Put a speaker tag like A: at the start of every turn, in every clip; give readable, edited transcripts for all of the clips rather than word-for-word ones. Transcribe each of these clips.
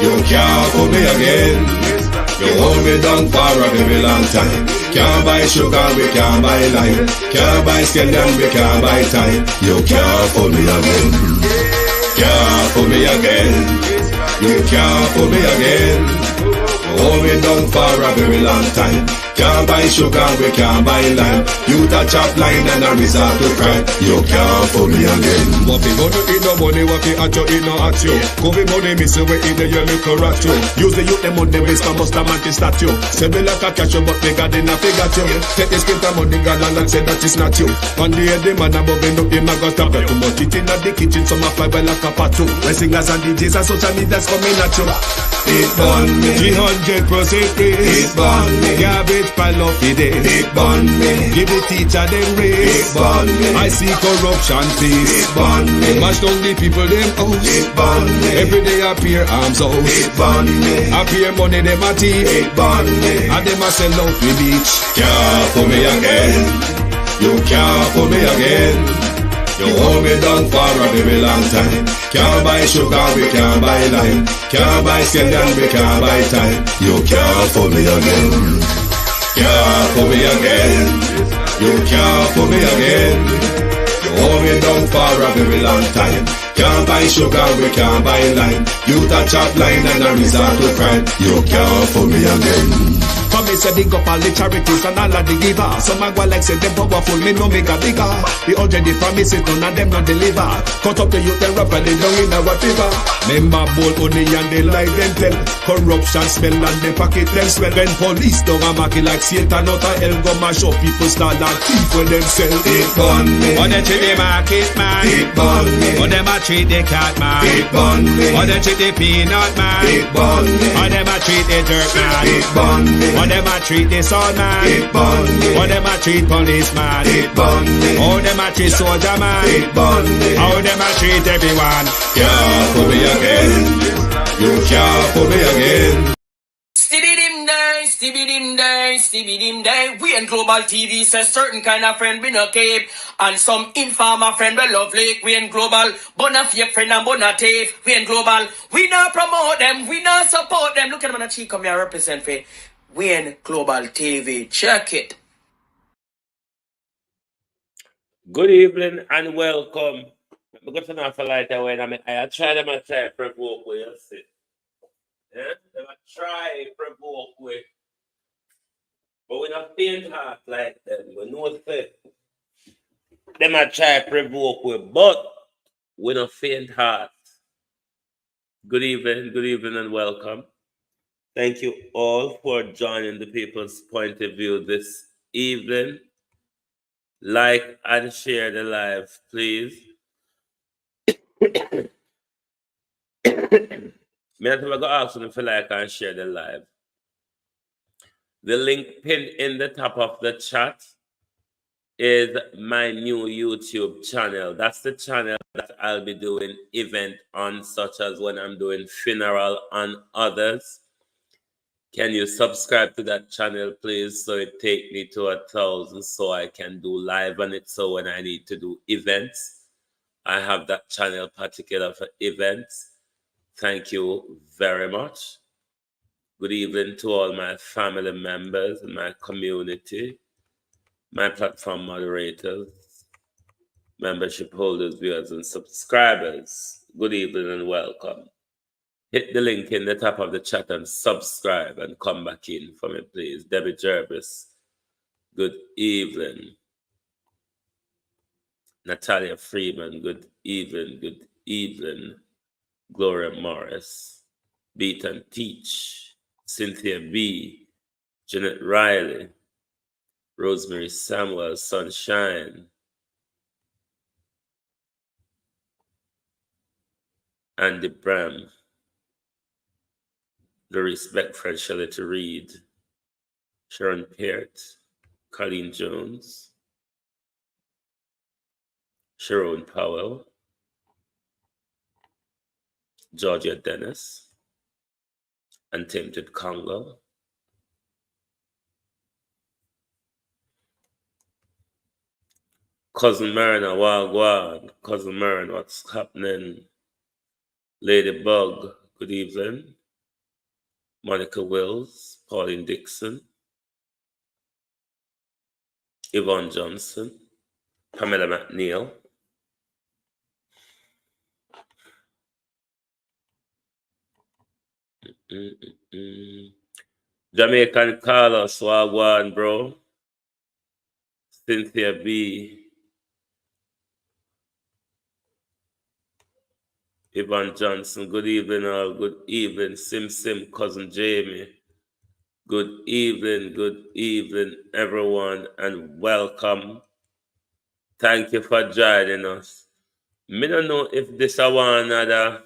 A: You can't fool me again. You hold me down for a very long time. Can't buy sugar, we can't buy lime. Can't buy scallion, we can't buy time. You can't fool me again. Can't fool me again. You can't fool me again. Hold me down for a very long time. Can't buy sugar, we can't buy lime. You touch up line and a resort to crime. You can't fool me again. What we gonna eat no money, what we at you, eat no at you. Covid money, miss away in the yellow correct you. Use the youth, the money, waste my must a mantis statue. Say me like a catch you, but me got in a figure you. Take the skin of money, gal and say that it's not you. One day the man above end up, him a got up. Too much it in the kitchen, some a fly by like a patu. My singers and DJs and social media's coming at you. It burn me 300% it burn me. Garbage pile up the day. It burn me. Give the teacher them raise. It burn me. I see corruption please. It burn me. Mash down the people them house. It burn me. Every day appear arms out. It burn me. Appear money them a thief. It burn me. And them a sell out the beach. Can't fool me again. You can't fool me again. You hold me down for a very long time. Can't buy sugar, we can't buy lime. Can't buy scallion, we can't buy time. You can't fool me again. Can't fool me again. You can't fool me again. You hold me down for a very long time. Can't buy sugar, we can't buy lime. You touch up line and a resort to crime. You can't fool me again. Come me say big up all the charities and all of the givers. Some a go like say them powerful, me no make a bigger. The already promises, none of them not deliver. Cut up the youth, they rap and they down in our fever. Member bold honey and they lie them tell. Corruption smell and they pocket them swell. When police don't a market like Satan out of hell, go mash up people start like thief when them sell. It burn me. Or they treat the market man. It burn me. Or them a treat the cat man. It burn me. Or they treat the peanut man. It burn me. Or them a treat the dirt man. It burn me. Or them a treat the sun man. It burn me. Or them a treat policeman. It burn me. Or them a treat soldier man. It burn me. Or them a treat everyone. Can't fool me again. You can't fool me again.
B: Stibbidim day, stibbidim day. We in Global TV says certain kind of friend be no cape. And some informer friend we love Lake. We in Global, bona fake friend and bona tape. We in Global, we not promote them, we not support them. Look at them on the cheek, come here represent for we in Global TV. Check it.
C: Good evening and welcome. I'm going to have a light away. I try them to try provoke with you see. Yeah? Them try provoke with. But we not faint heart like them. We know that. Them a try provoke with, but we not faint heart. Good evening and welcome. Thank you all for joining the People's Point of View this evening. Like and share the live, please. Me not ever go ask them if you like and share the live. The link pinned in the top of the chat is my new YouTube channel. That's the channel that I'll be doing event on, such as when I'm doing funeral and others. Can you subscribe to that channel, please, so it take me to 1,000 so I can do live on it. So when I need to do events, I have that channel particular for events. Thank you very much. Good evening to all my family members, my community, my platform moderators, membership holders, viewers, and subscribers. Good evening and welcome. Hit the link in the top of the chat and subscribe and come back in for me, please. Debbie Jervis, good evening. Natalia Freeman, good evening. Good evening. Gloria Morris, Beat and Teach, Cynthia B, Jeanette Riley, Rosemary Samuel, Sunshine, Andy Bram, Doris Beckford, Shelley to Reed, Sharon Peart, Colleen Jones, Sharon Powell, Georgia Dennis, Untainted Congo, Cousin Marina, Wagwan, Cousin Marin, what's happening? Ladybug, good evening. Monica Wills, Pauline Dixon, Yvonne Johnson, Pamela McNeil, Jamaican Carlos, Wagwan, bro. Cynthia B. Yvonne Johnson, good evening all, good evening. Sim, cousin Jamie. Good evening, everyone, and welcome. Thank you for joining us. Me don't know if this is one another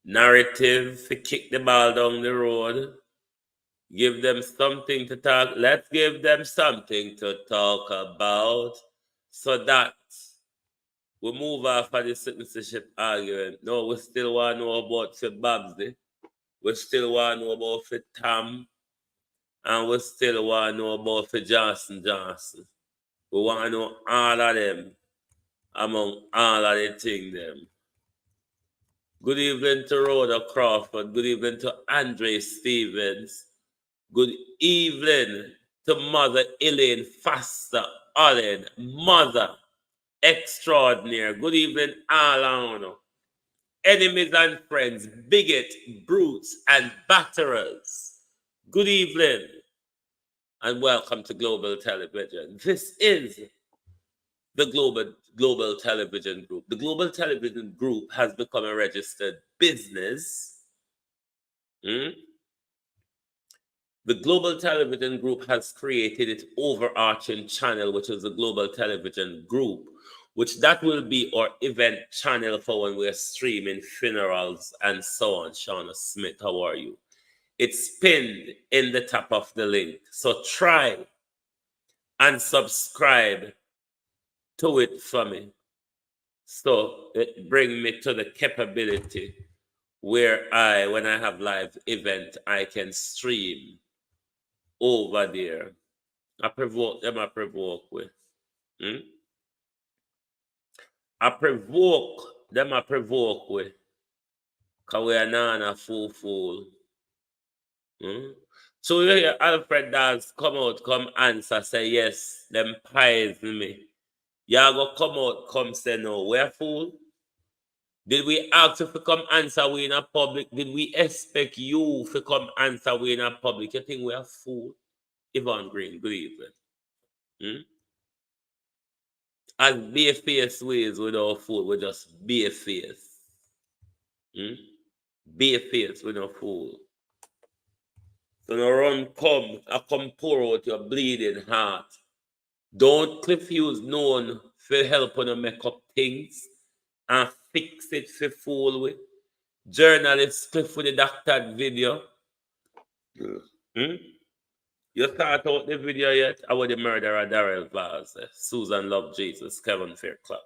C: narrative to kick the ball down the road. Give them something to talk. Let's give them something to talk about so that we move off of the citizenship argument. No, we still want to know about for Babsy. We still want to know about for Tam. And we still want to know about for Johnson. We want to know all of them among all of the things them. Good evening to Rhoda Crawford. Good evening to Andre Stevens. Good evening to Mother Elaine Foster Allen. Mother extraordinaire. Good evening, all around. Enemies and friends, bigot, brutes, and batterers. Good evening, and welcome to Global Television. This is the Global Television Group. The Global Television Group has become a registered business. The Global Television Group has created its overarching channel, which is the Global Television Group, which that will be our event channel for when we're streaming funerals and so on. Shauna Smith, how are you? It's pinned in the top of the link. So try and subscribe to it for me. So it brings me to the capability where when I have live event, I can stream over there. I provoke them, I provoke with. I provoke them, I provoke with. Because we are not a fool. So you hear Alfred Dance come answer, say yes, them pies me. Y'all go come out, come say no. We're fool. Did we ask you to come answer we in a public? Did we expect you to come answer we in a public? You think we're fool? Yvonne Green, good evening. As bare-faced ways without fool, we just bare-faced. Bare-faced with no fool. So no run come, I come pour out your bleeding heart. Don't Cliffe use known for help on to make up things and fix it for fool with. Journalist Cliffe with the doctored video. You start out the video yet? I was the murderer Darrell Vaz, Susan Love Jesus, Kevin Fairclough.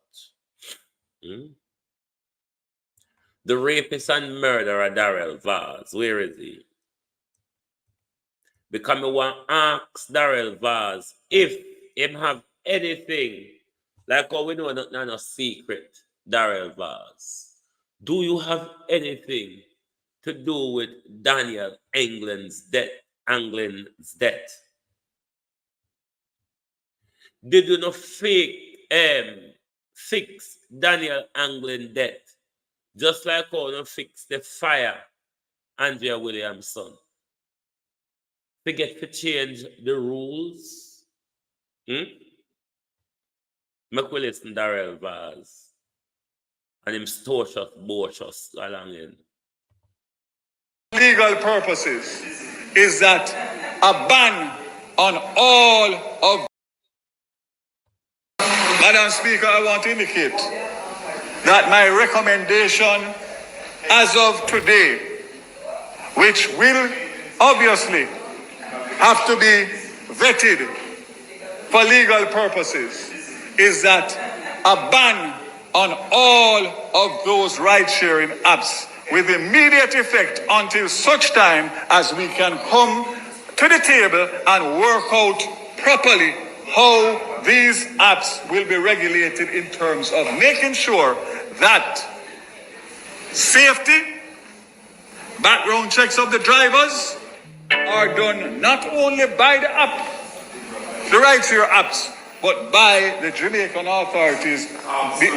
C: The rapist and murderer Darrell Vaz, where is he? Because I want to ask Darrell Vaz if him have anything, like how we know not no secret, Darrell Vaz. Do you have anything to do with Daniel Anglin's death? Did you not fix Daniel Anglin's death? Just like how you fix the fire Andrea Williamson. Forget to change the rules. Make we listen Darrell Vaz. And him boocious along in.
D: Legal purposes is that a ban on all of... Madam Speaker, I want to indicate that my recommendation as of today, which will obviously have to be vetted for legal purposes, is that a ban on all of those ride-sharing apps with immediate effect until such time as we can come to the table and work out properly how these apps will be regulated in terms of making sure that safety, Background checks of the drivers are done not only by the app, the right to your apps, but by the Jamaican authorities,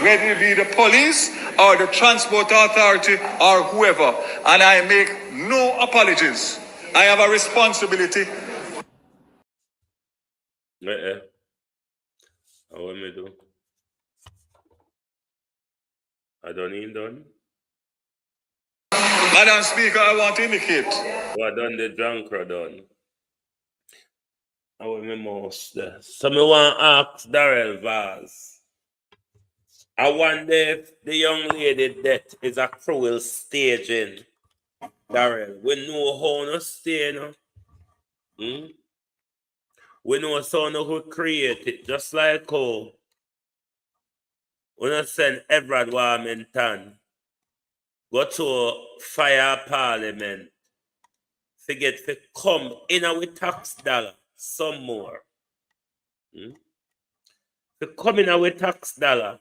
D: whether it be the police or the transport authority or whoever. And I make no apologies. I have a responsibility.
C: What me do? I don't even done.
D: Madam Speaker, I want to indicate.
C: What done the drunk or done? I want me most there. So me want to ask Darrell Vaz. I wonder if the young lady death is a cruel staging. Darrell, we know how to stay, no? We know someone who create it, just like how we not send Everard Warmington go to fire parliament. Forget to come in with tax dollar some more. To come in with tax dollar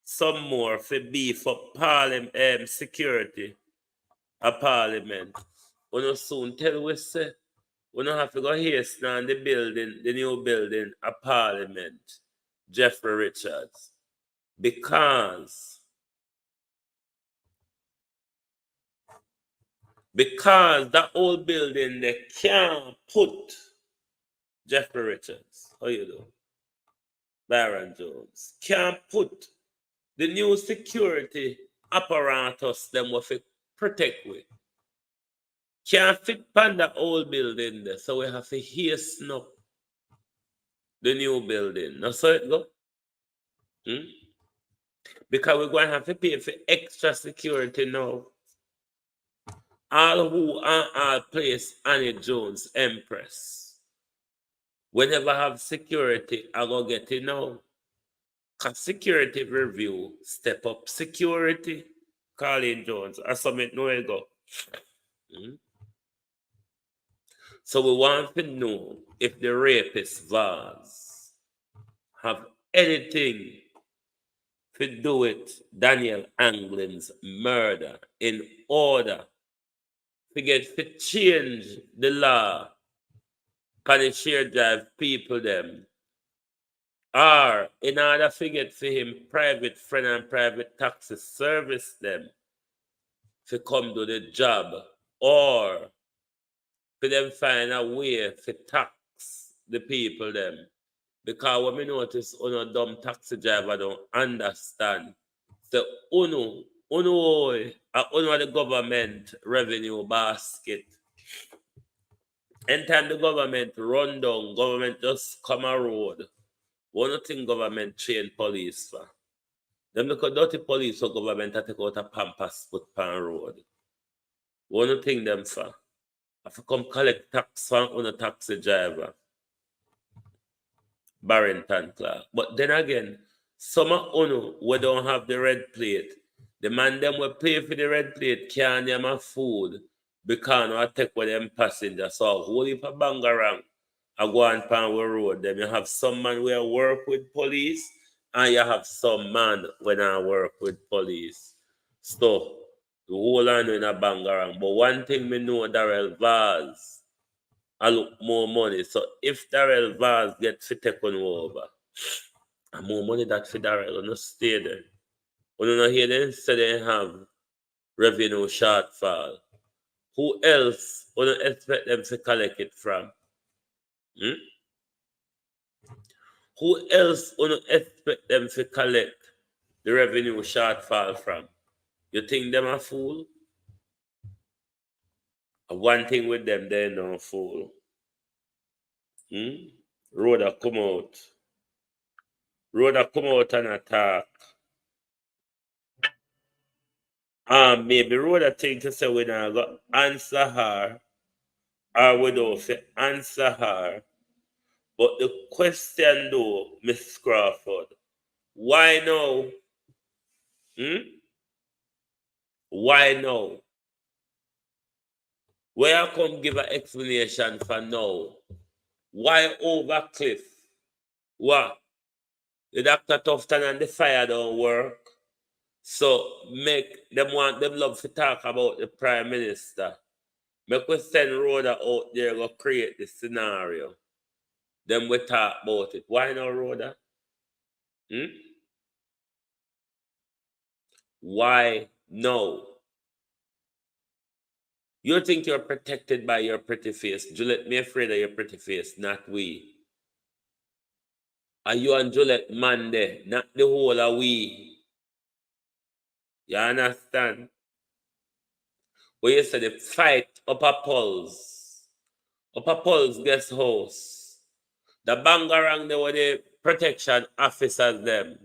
C: some more for beef for parliament security of parliament. We no soon tell we say we don't have to go hasten on the building, the new building of parliament, Jeffrey Richards. Because that old building they can't put Jeffrey Richards. How you do? Byron Jones. Can't put the new security apparatus them will protect with. Can't fit on the old building there. So we have to hasten up the new building. That's how it go. Because we're going to have to pay for extra security now. All who are all place Annie Jones, Empress. Whenever have security, I go get it now. Because security review, step up security, Colin Jones, or something no way go. So we want to know if the rapist Vaz have anything to do with Daniel Anglin's murder in order to get to change the law for the share drive people them, or in order to get for him private friend and private taxi service them to come do the job, or for them find a way to tax the people them. Because when we notice uno dumb taxi driver don't understand. So uno the government revenue basket. Anytime the government run down, government just come a road. One thing government train police for. Them look at dirty police for government to take out a pampas put pan road. One thing them for. Have to come collect tax from on a taxi driver. Barrington Clark. But then again, some of uno we don't have the red plate. The man them will pay for the red plate can't name a food because I take with them passengers. So whole heap of bangarang I go on pan we road. Then you have some man where work with police and you have some man when I work with police. So the whole line in a bangarang. But one thing me know Darrell Vaz, I look more money. So if Darrell Vaz gets to take on over, and more money that for Darrell, no stay there. When you not hear them say they have revenue shortfall, who else would you expect them to collect it from? Who else would you expect them to collect the revenue shortfall from? You think them a fool? One thing with them, they're no fool. Rhoda come out. Rhoda come out and attack. Maybe Rhoda think to say we not go answer her, or we don't say answer her. But the question though, Miss Crawford, why now? Why now? Where I come give an explanation for now? Why over Cliffe? What? The Dr. Tufton and the fire don't work. So make them want them love to talk about the Prime Minister. Make we send Rhoda out there go create the scenario. Then we talk about it. Why not, Rhoda? Why no? You think you're protected by your pretty face. Juliet, me afraid of your pretty face, not we. Are you and Juliet man there, not the whole of we. You understand? Where you say the fight up a Paul's guest house. The bangarang there were the protection officers them.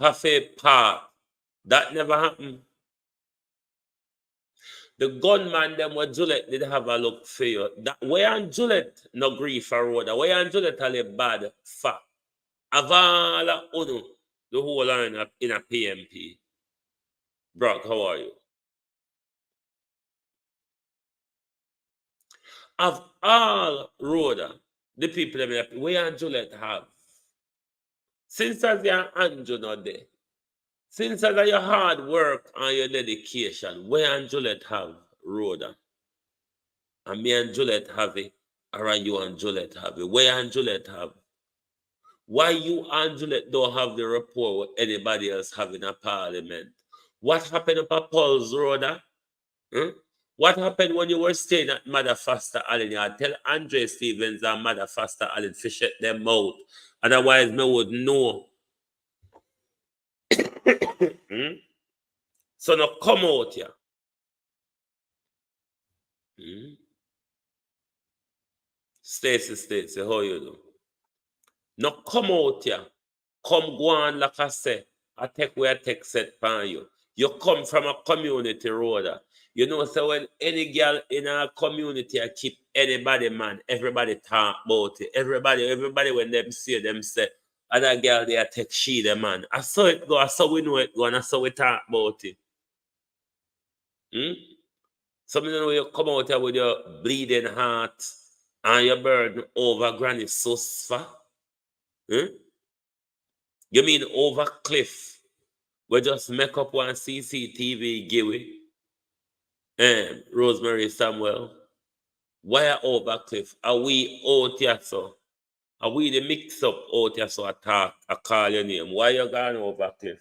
C: Have a part. That never happened. The gunman them where Juliet did have a look for you. That where and Juliet no grief for Rhoda. Where and Juliet are bad fact. Avala Uno, the whole line up in a PMP. Brock, how are you? Of all Rhoda, the people that where and Juliet have. Since as your Andrew not there. Since as your hard work and your dedication, where and Juliet have Rhoda? And me and Juliet have it, or you and Juliet have it? Where and Juliet have? Why you and Juliet don't have the rapport with anybody else having a parliament? What happened up at Paul's Rhoda? What happened when you were staying at Mother Foster Allen? You tell Andre Stevens and Mother Foster Allen to shut them out. Otherwise, me would know. So now come out here. Stacy, how you do? Now come out here. Come go on like I say. I take where I take set upon you. You come from a community, Rhoda. You know, so when any girl in a community I keep anybody, man, everybody talk about it. Everybody when them see them say, other girl they take she the man. I saw it go, I saw we know it go, and I saw we talk about it. So you know you come out here with your bleeding heart and your burden over Granny Susfa. You mean over Cliffe? We just make up one CCTV giveaway. Rosemary Samuel. Why are over Cliffe? Are we out here so? Are we the mix up out here so I call your name? Why you gone over Cliffe?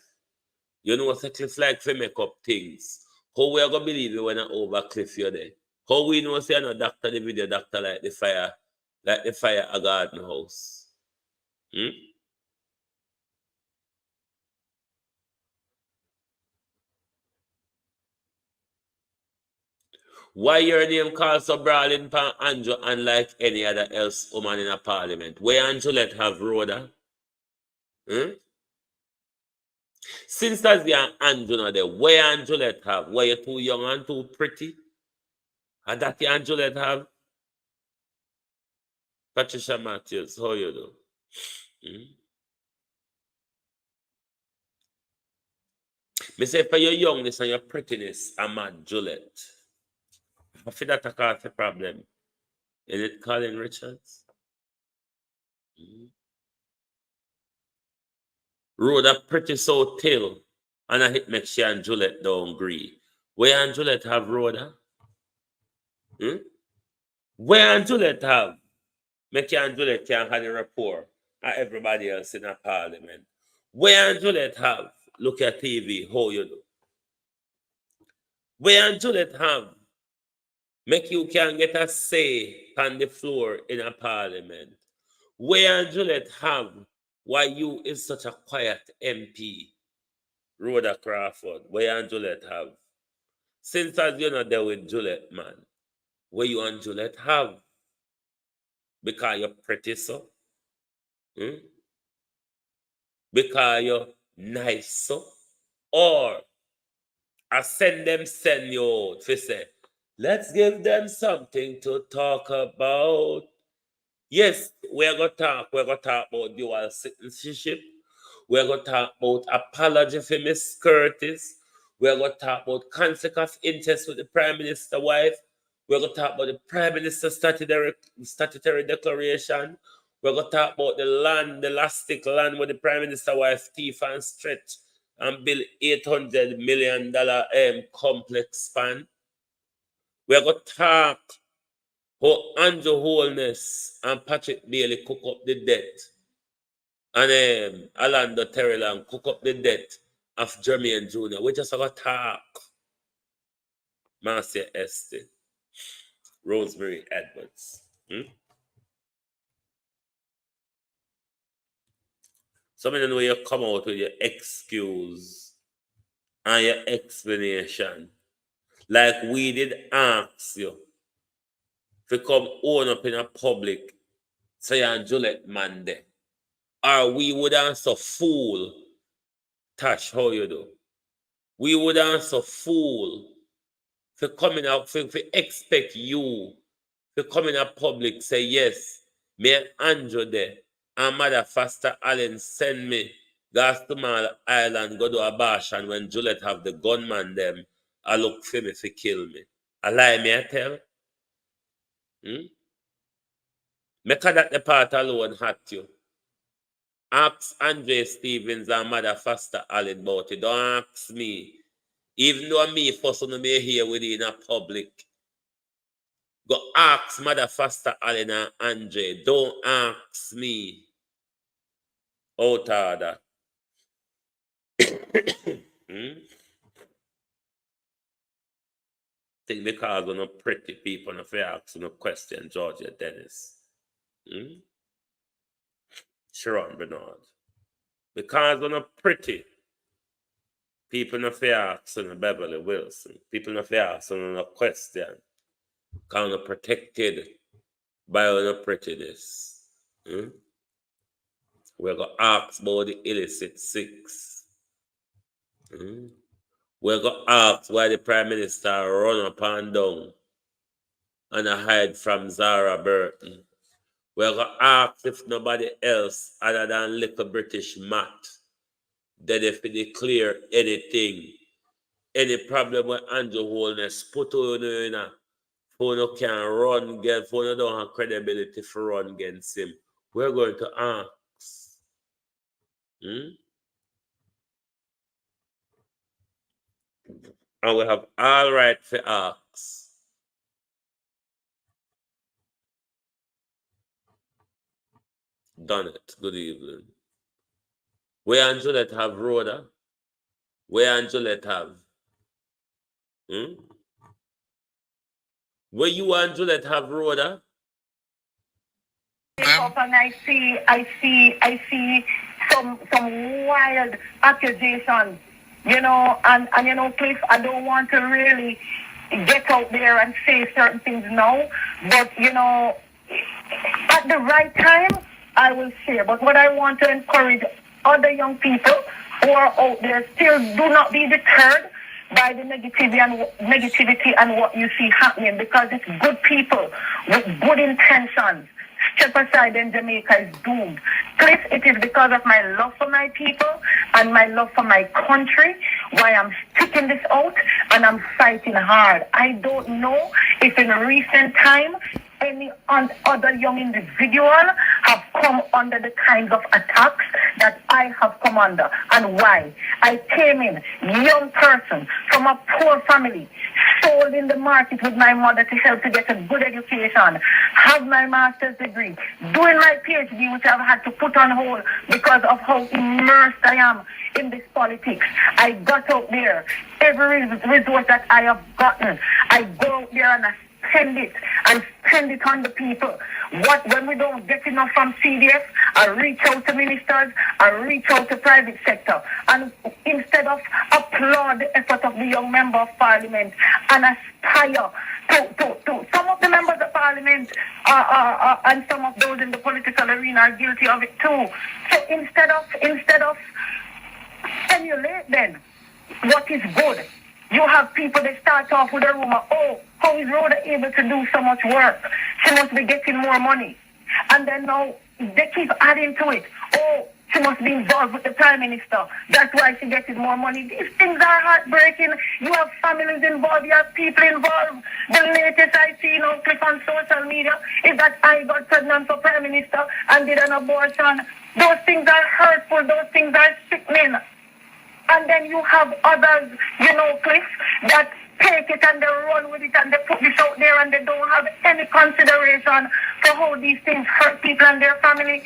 C: You know what Cliffe like to make up things. How we are gonna believe you when I over Cliffe you're there? How we know say no doctor the video doctor like the fire a garden house? Why your name called so brawling pan Andrew unlike any other else woman in a parliament? Where Angelette have Rhoda? Since that's the Andrew not there, where Angelette have? Why you too young and too pretty? And that the Angelette have? Patricia Matthews, how you do? Me say for your youngness and your prettiness, I'm a Juliet. I feel that I cause a problem. Is it Colin Richards? Rhoda pretty so till, and I hit make sure and Juliet don't agree. Where and Juliet have Rhoda? Where and Juliet have? Make sure and Juliet can have a rapport at everybody else in a parliament. Where and Juliet have? Look at TV, how you do. Where and Juliet have? Make you can get a say on the floor in a parliament. Where and Juliet have? Why you is such a quiet MP? Rhoda Crawford, where and Juliet have? Since as you're not there with Juliet, man, where you and Juliet have? Because you're pretty so? Because you're nice so? Or I send you out to say, let's give them something to talk about. Yes, we're going to talk about dual citizenship. We're going to talk about apology for Miss Curtis. We're going to talk about conflict of interest with the Prime Minister's wife. We're going to talk about the Prime Minister's statutory declaration. We're going to talk about the land, the elastic land with the Prime Minister's wife, thief and stretch. and build $800 million complex span. We're going to talk how Andrew Holness and Patrick Bailey cook up the debt. And Orlando Terrell cook up the debt of Jermaine Jr. We just have to talk. Marcia Esty, Rosemary Edwards. Some of them know you come out with your excuse and your explanation. Like we did ask you to come own up in a public, say and Juliet Monday. Or we would answer fool. Tash, how you do? We would answer fool for coming out, for expect you to come in a public, say yes, me and Andrew there, and Mother Faster Allen send me gas to my island, go to a bash, and when Juliet have the gunman them, I look for me to kill me. I lie me I tell. Make that the part alone hurt you. Ask Andre Stevens and Mother Faster Allen about it. Don't ask me. Even though me first want to be here within a public. Go ask Mother Faster Allen and Andre. Don't ask me. Out order. Think because we're not pretty people, if you ask no question, Georgia Dennis. Sharon Bernard. Because we're not pretty. People not fair asking Beverly Wilson. People not fair asking no question. Because we're protected by our prettiness. We're going to ask about the illicit six. We're going to ask why the Prime Minister run up and down and hide from Zara Burton. We're going to ask if nobody else other than little British Matt that if they declare anything, any problem with Andrew Holness, put on in a phone can run against, phone don't have credibility for run against him. We're going to ask. And we have all right for ask. Done it. Good evening. Where and Juliet have Rhoda? Where and Juliet have? Where you and Juliet have Rhoda?
E: And I see some wild accusations, you know, and you know, Cliffe, I don't want to really get out there and say certain things now, but you know, at the right time, I will share. But what I want to encourage other young people who are out there, still do not be deterred by the negativity and what you see happening, because it's good people with good intentions. Step aside and Jamaica is doomed. Cliff, it is because of my love for my people and my love for my country why I'm sticking this out and I'm fighting hard. I don't know if in recent time any other young individual have come under the kinds of attacks that I have come under. And why? I came in, young person from a poor family, sold in the market with my mother to help to get a good education, have my master's degree, doing my PhD, which I've had to put on hold because of how immersed I am in this politics. I got out there, every resource that I have gotten, I go out there and I spend it on the people. When we don't get enough from CDF, I reach out to ministers, I reach out to private sector, and instead of applaud the effort of the young member of parliament and aspire to some of the members of parliament and some of those in the political arena are guilty of it too. So instead of emulate then what is good, you have people that start off with a rumor, oh, how is Rhoda able to do so much work? She must be getting more money. And then now they keep adding to it. Oh, she must be involved with the Prime Minister. That's why she gets more money. These things are heartbreaking. You have families involved. You have people involved. The latest I see now, Cliff, on social media is that I got pregnant for Prime Minister and did an abortion. Those things are hurtful. Those things are sickening. And then you have others, Cliff, that take it and they run with it and they put this out there and they don't have any consideration for how these things hurt people and their family.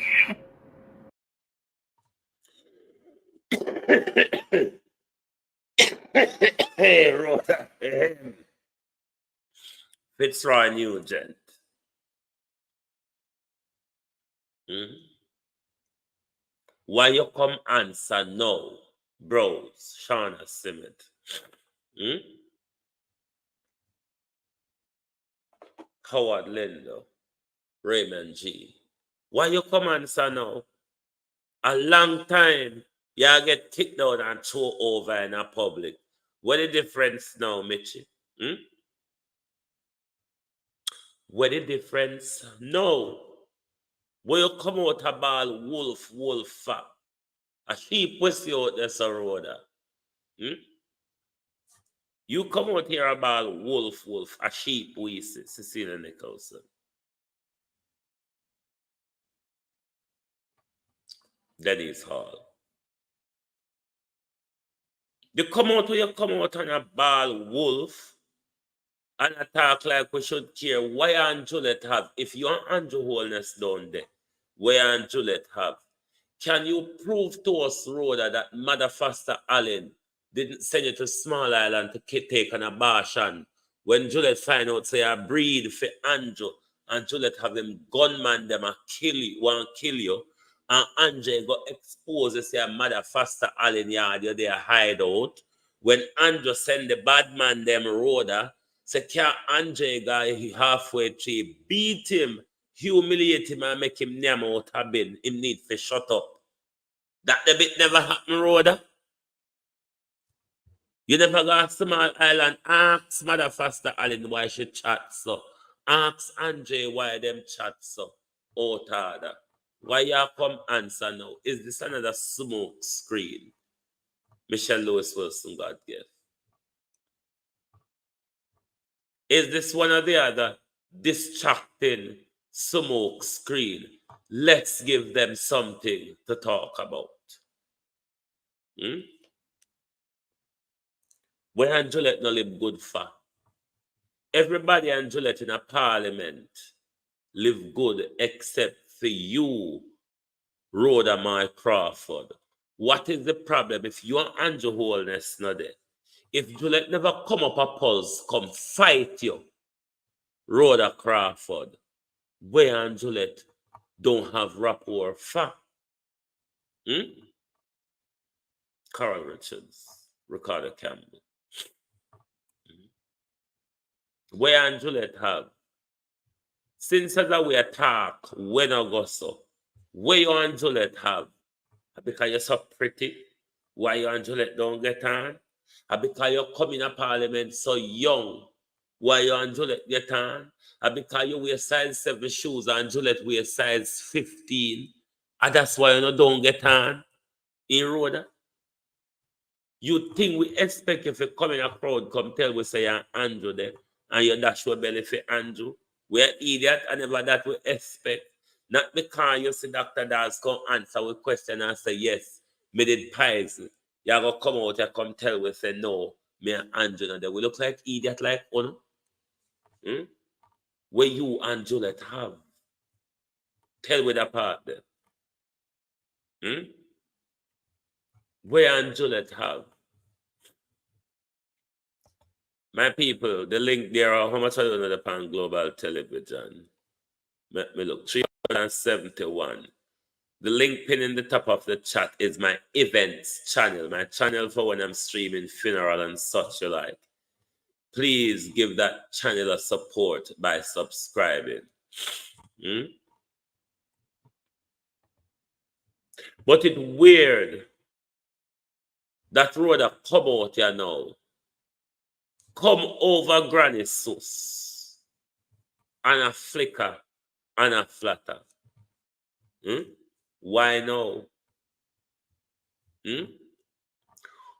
C: Hey, Rhoda. Fitzroy Nugent. Why you come answer no, bros, Shauna Simmet? Howard Lindo, Raymond G. Why you come answer now? A long time, you get kicked out and thrown over in a public. What the difference now, Mitchie? What the difference? No. When you come out about wolf, a sheep was you out there, Sir Rhoda. You come out here about wolf, a sheep we Cecilia Nicholson. Dennis Hall. You come out on a ball wolf and attack like we should care. Why and Juliet have? If you want Andrew Holness down there, where and Juliet have? Can you prove to us, Rhoda, that Mother Foster Allen didn't send you to Small Island to take an abortion when Juliet find out say a breed for Andrew and Juliet have them gunman them and kill you and Andrew got exposed to say Mother Foster Allen yard you there hide out when Andrew send the bad man them Rhoda say can't Andrew guy halfway through beat him humiliate him and make him name out a bin him need to shut up. That the bit never happened, Rhoda. You never got Small Island. Ask Mother Foster Allen why she chat so. Ask Andre why them chat so. Out order. Why you come answer now? Is this another smoke screen? Michelle Lewis Wilson got gift. Is this one or the other distracting smoke screen? Let's give them something to talk about. Where and Juliet no live good for? Everybody and Juliet in a parliament live good except for you, Rhoda Crawford. What is the problem if you and Andrew Holness not there? If Juliet never come up a pulse, come fight you, Rhoda Crawford, where and Juliet don't have rapport for? Carol Richards, Ricardo Campbell. Where and Juliet have? Since as we attack, when I go so, where you and Juliet have? Because you're so pretty, why you and Juliet don't get on? Because you come in a parliament so young, why you and Juliet get on? Because you wear size 7 shoes and Juliet wear size 15, and that's why you don't get on in Rhoda. You think we expect if you come in a crowd, come tell we say you're Andrew there, and you dash your belly for Andrew. We're idiot, and never that we expect. Not because you see Dr. Dawes come answer with question and say, yes, me did pies. You go come out and come tell we say, no, me and Andrew not there. We look like idiot like Ono. Where you and Juliet have. Tell we that part there. Where and Juliet have. My people, the link there, how much are you on Global Television? Let me look, 371. The link pin in the top of the chat is my events channel, my channel for when I'm streaming funeral and such you like. Please give that channel a support by subscribing. But it's weird that Rhoda come out here now. Come over Granny Sus and a flicker and a flatter. Why no?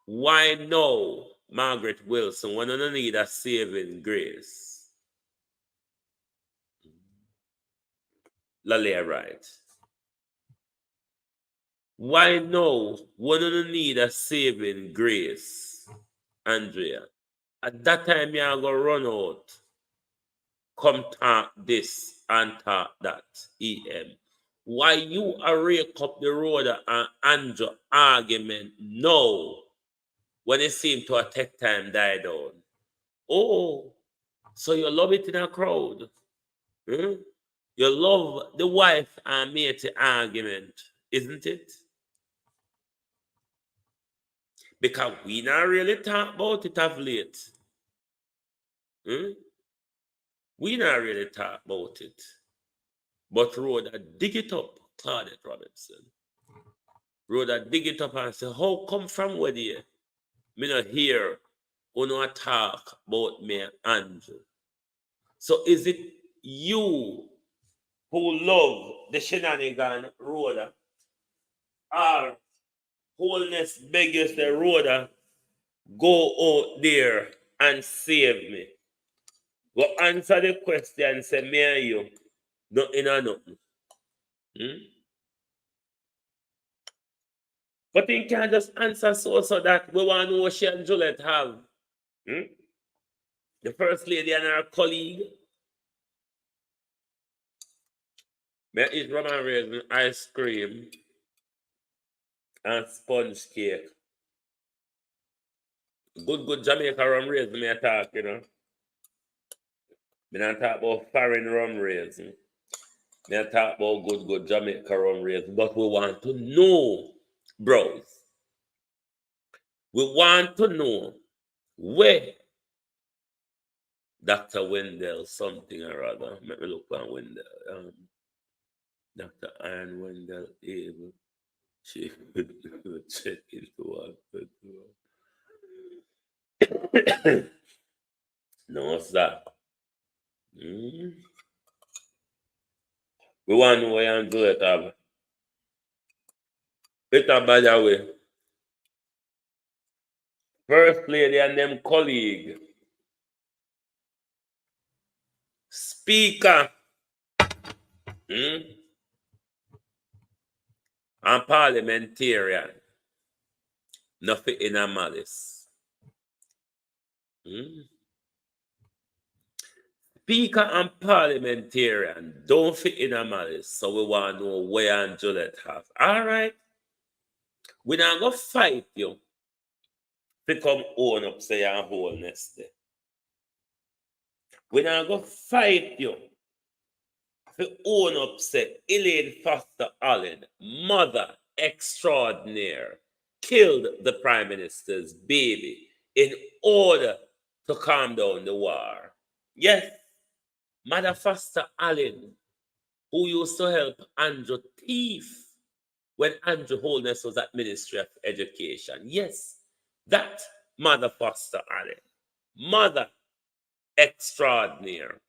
C: Why no, Margaret Wilson, when you need a saving grace? Lalia right. Why now? One don't need a saving grace, Andrea. At that time, you're going to run out. Come talk this and talk that, EM. Why you are rake up the Rhoda and Andrew argument now when it seemed to take time die down? Oh, so you love it in a crowd. Hmm? You love the wife and mate argument, isn't it? Because we not really talk about it of late. We not really talk about it. But Rhoda dig it up, Claudette Robinson. Rhoda dig it up and say, how come from where there? Me not hear or not talk about me and Andrew. So is it you who love the shenanigan Rhoda? Or wholeness beg you say, Rhoda, go out there and save me? Go answer the question, say me and you, nothing or nothing. But he can't just answer so that we want to know what she and Juliet have. The first lady and her colleague. May eat rum and raisin, ice cream, and sponge cake. Good Jamaica rum raisin, me talk, you know. Me not talk about foreign rum raisin. Me talk about good Jamaica rum raisin. But we want to know, bros. We want to know where Dr. Wendell something or other. Let me look on Wendell. Dr. Iron Wendell able. She would check into what. No, what's that? We want to know where you do it. Peter, by the way, first lady and them colleague, speaker, and parliamentarian, nothing in a malice. Speaker and parliamentarian don't fit in a malice, so we want to know where and Juliet have. All right. We not go fight you to come own up say your wholeness there. We not go fight you to own up say Elaine Foster Allen, mother extraordinaire, killed the Prime Minister's baby in order to calm down the war. Yes, Mother Foster Allen, who used to help Andrew Thief when Andrew Holness was at Ministry of Education. Yes, that Mother Foster Allen, mother extraordinaire.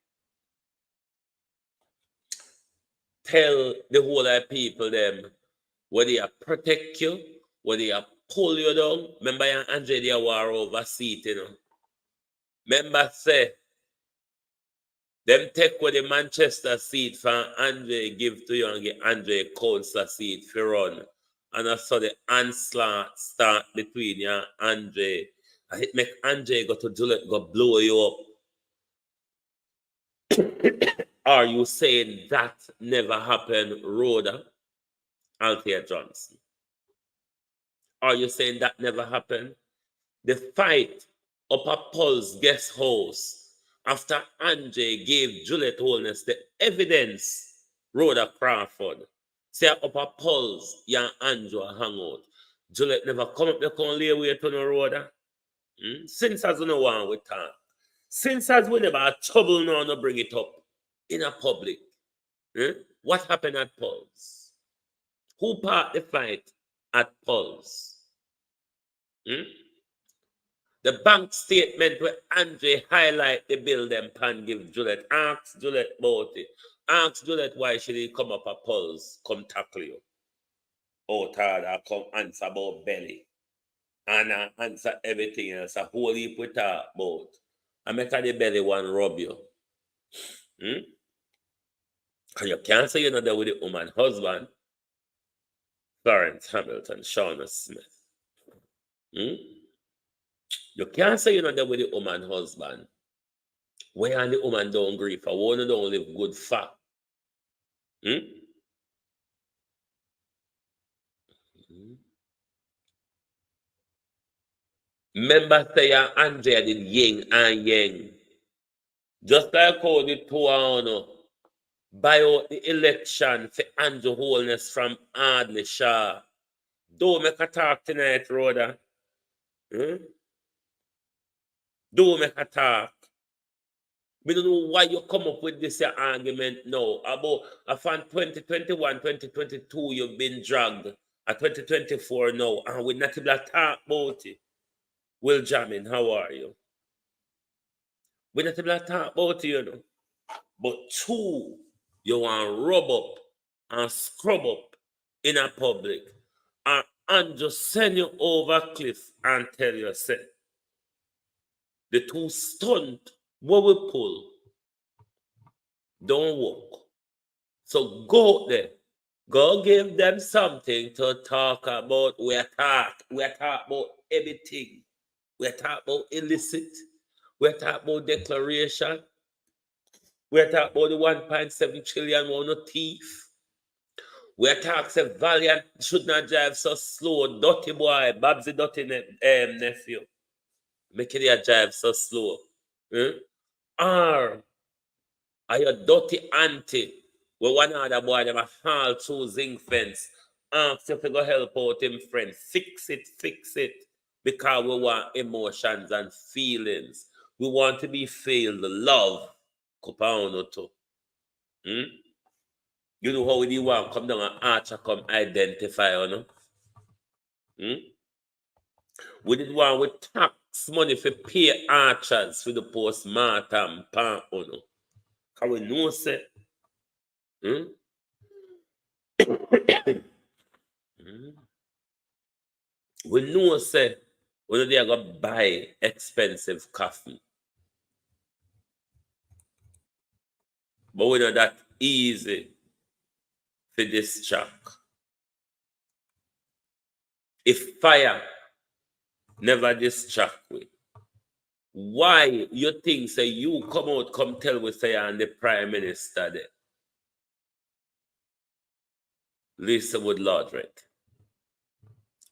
C: Tell the whole of people them where they protect you, where they pull you down. Remember Andre they war over seat, you know. Remember say them take with the Manchester seat from Andre give to you and get Andre council seat for run. And I saw the onslaught start between you and Andre. And it make Andre go to Juliet go blow you up. Are you saying that never happened, Rhoda Althea Johnson? Are you saying that never happened? The fight up at Paul's guest house after Andre gave Juliet Holness the evidence, Rhoda Crawford. Say up at Paul's, young Andrew hang out. Juliet never come up there, come lay away to no Rhoda. Since as we no one we talk. Since as we never had trouble now to bring it up in a public. What happened at Paul's? Who part the fight at Paul's? The bank statement where Andre highlight the bill them pan give Juliet. Ask Juliet about it. Ask Juliet why she didn't come up a Pulse, come tackle you. Oh, Tada, come answer about belly. And answer everything else. A whole heap we talk about. I make the belly one rub you. And you can't say you're not there with the woman husband. Clarence Hamilton, Shauna Smith. You can't say you're not there with the woman husband. Where and the woman don't grieve for one don't live good for. Remember say Andrea did yin and yang. Just like how the two buy out the election for Andrew Holness from Ardley Shaw. Don't make a talk tonight, Rhoda. Don't make a talk. We don't know why you come up with this argument now about from 2021, 2022 you've been dragged. At 2024 now, and we're not able to talk about it. Will Jamin, how are you? We're not able to talk about it, you know. But two, you want to rub up and scrub up in a public and just send you over Cliffe and tell you, say, the two stunt, what we pull, don't work. So go out there. Go give them something to talk about. We talk about everything. We talk about illicit. We talk about declaration. We talk about the 1.7 trillion one of thief. We talk say Valiant should not drive so slow. Dirty boy, Babsy dirty nephew. Make it drive so slow. Or are you dirty auntie? Where one other boy them a fall through zinc fence. Ask if you go help out him friend. Fix it. Because we want emotions and feelings. We want to be filled love. You know how we want come down and archer come identify, you know? We did want with tax money for pay archers for the postmortem pan, you know? Because we know say we know say when they are going to buy expensive coffee. But we know that easy for this track. If fire never distract we, why you think say you come tell we say and the Prime Minister there? Lisa Wood Lodrick.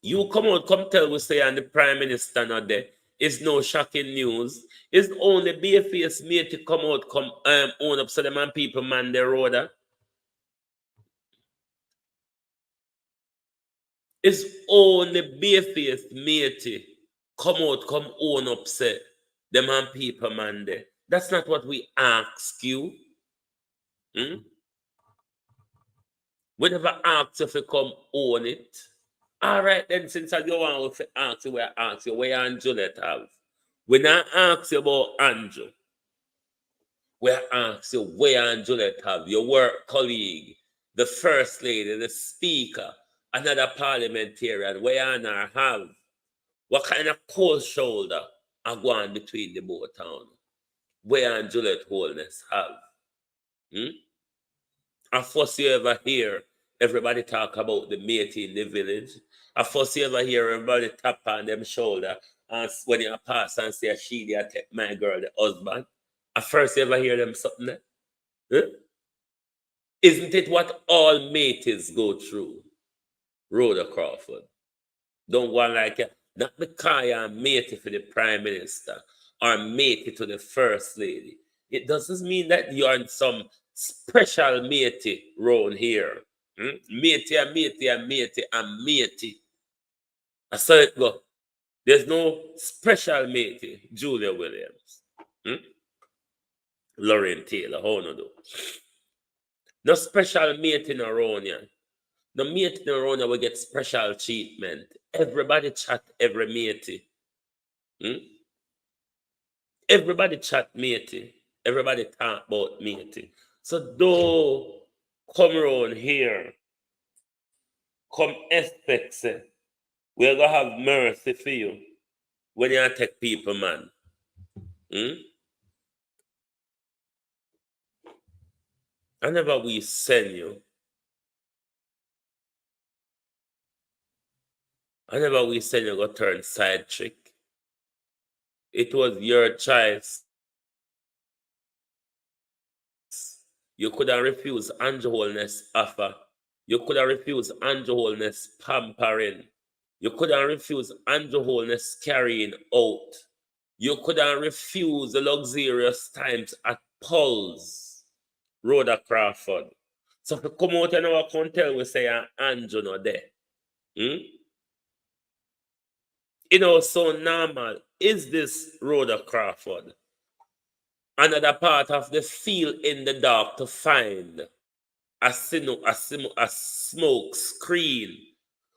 C: You come tell we say and the Prime Minister not there. It's no shocking news. It's only bareface mate to come own up so the man people man the road. It's only bareface mate come own up say the man people man there. That's not what we ask you. We never ask if you come own it. All right, then, since I go on with ask you where Andrew let have. We not ask you about Andrew. We ask you where Andrew let have your work colleague, the First Lady, the Speaker, another parliamentarian, where Anna have. What kind of cold shoulder are going between the both town? Where Andrew let Holness have? And first you ever hear everybody talk about the mate in the village. At first you ever hear everybody tap on them shoulder and when you pass and say she they take my girl, the husband. At first you ever hear them something there? Huh? Isn't it what all mates go through? Rhoda Crawford. Don't go on like not because you're matey for the Prime Minister or matey to the First Lady. It doesn't mean that you're in some special matey round here. Matey and matey and matey and matey. I saw it go. There's no special matey. Julia Williams. Lauren Taylor. How no do? No special matey around here. The matey around here will get special treatment. Everybody chat every matey. Everybody chat matey. Everybody talk about matey. So don't come around here. Come expect say, we're going to have mercy for you when you take people, man. Whenever we send you, Whenever we said you go turn side chick, it was your choice. You could have refused Andrew Holness offer. You could have refused Andrew Holness pampering. You could have refused Andrew Holness carrying out. You could have refused the luxurious times at Paul's, Rhoda Crawford. So if you come out and our can tell we say Andrew not there. You know, so normal. Is this Rhoda Crawford? Another part of the feel in the dark to find a smoke screen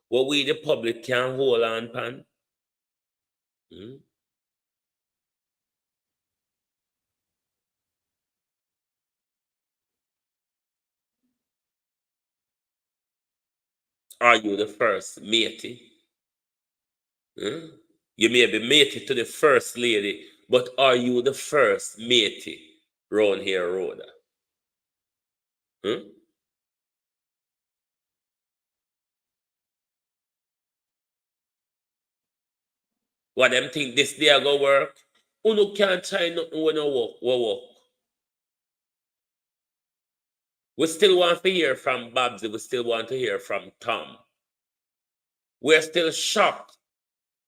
C: where we the public can hold on pan. Are you the first matey? You may be matey to the first lady, but are you the first matey round here, Rhoda? What them think this day go work? Uno can't try nothing when no work. We still want to hear from Babsy. We still want to hear from Tom. We're still shocked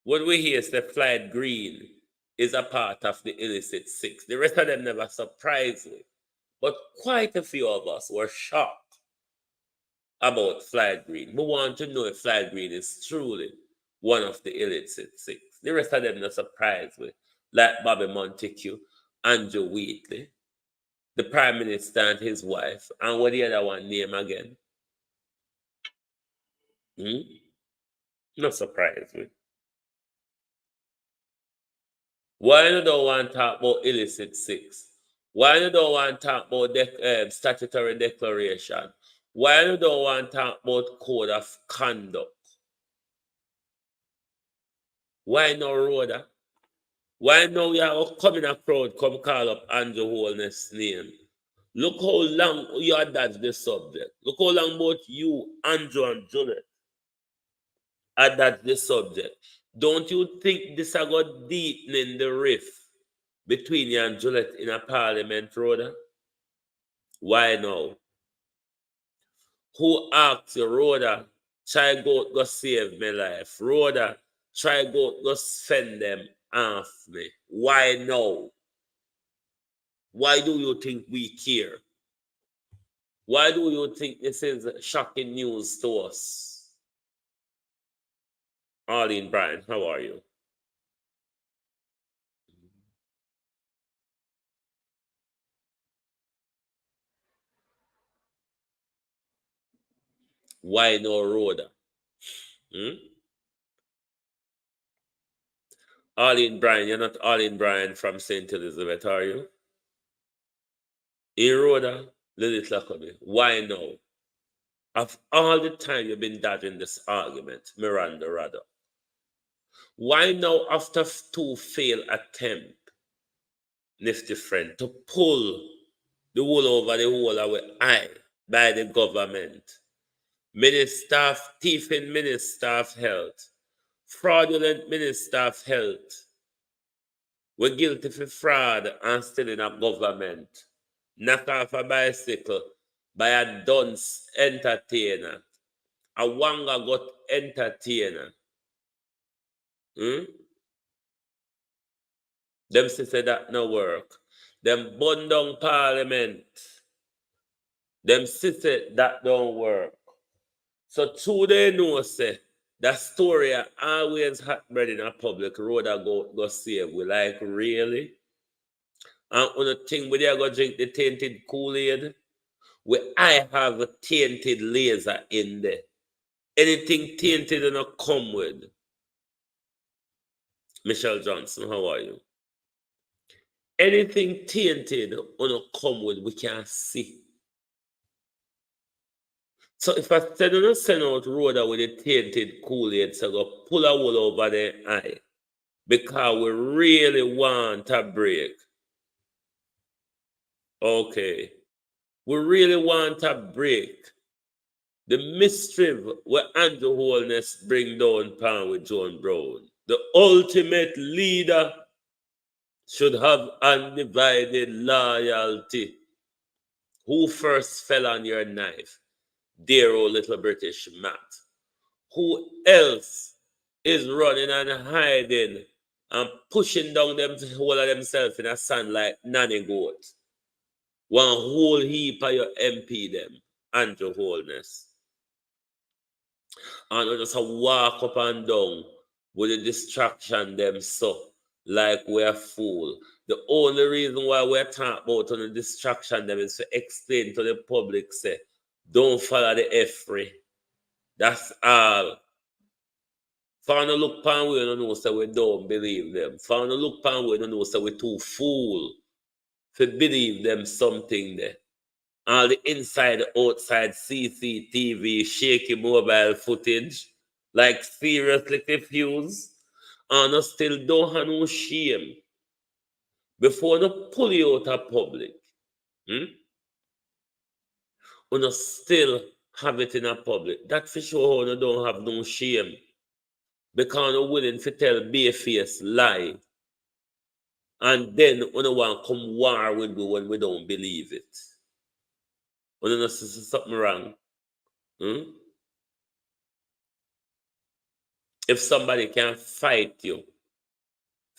C: when we hear that Flight Green is a part of the illicit six. The rest of them never surprised me. But quite a few of us were shocked about Flight Green. We want to know if Flight Green is truly one of the illicit six. The rest of them not surprised me. Like Bobby Montague, Andrew Wheatley, the Prime Minister and his wife, and what the other one name again? Not surprised me. Why you don't want to talk about illicit six? Why you don't want to talk about statutory declaration? Why you don't want to talk about code of conduct? Why no Rhoda? Why now you are coming a crowd come call up Andrew Holness' name? Look how long you are dodged the subject. Look how long both you, Andrew, and Juliet are dodged the subject. Don't you think this are going deepening the rift between you and Juliet in a parliament, Rhoda? Why now? Who asked you, Rhoda, try go save my life? Rhoda, try go spend them off me. Why now? Why do you think we care? Why do you think this is shocking news to us? Arlene Bryan, how are you? Why no Rhoda? Arlene Bryan, you're not Arlene Bryan from St. Elizabeth, are you? In Rhoda, Lilith Lackaby, why now? Of all the time you've been dodging this argument, Miranda Rada, why now after two failed attempts, Nifty friend, to pull the wool over the whole of our eye by the government? Minister of thieving Minister of Health, fraudulent Minister of Health, we're guilty for fraud and stealing of government. Knock off a bicycle by a dunce entertainer, a wanga got entertainer. Them say that no work. Them burn down parliament. Them say that don't work. So true they know say that story always hot bread in a public road that go save we, like really. And on the thing we there go drink the tainted Kool-Aid, I have a tainted laser in there. Anything tainted and not come with. Michelle Johnson, how are you? Anything tainted or not come with, we can see. So if I send out Rhoda with a tainted Kool-Aid, so go pull a wool over the eye because we really want a break. Okay. We really want a break. The mystery where Andrew Holness bring down pan with John Brown. The ultimate leader should have undivided loyalty. Who first fell on your knife? Dear old little British Matt. Who else is running and hiding and pushing down them whole of themselves in a sand like nanny goat? One whole heap of your MP them, Andrew Holness. And we just walk up and down with the distraction them so like we're fool. The only reason why we're talking about on the distraction them is to explain to the public, say, don't follow the F-free. That's all. For no look pan we don't know, say we don't believe them. For no look pan we don't know, say we too fool to believe them something there. All the inside, outside CCTV, shaky mobile footage, like seriously confused, and I still don't have no shame. Before I pull you out of public, and I still have it in a public. That for sure I don't have no shame. Because I'm willing to tell bare-faced lie. And then I want to come war with me when we don't believe it. When you see something wrong. If somebody can fight you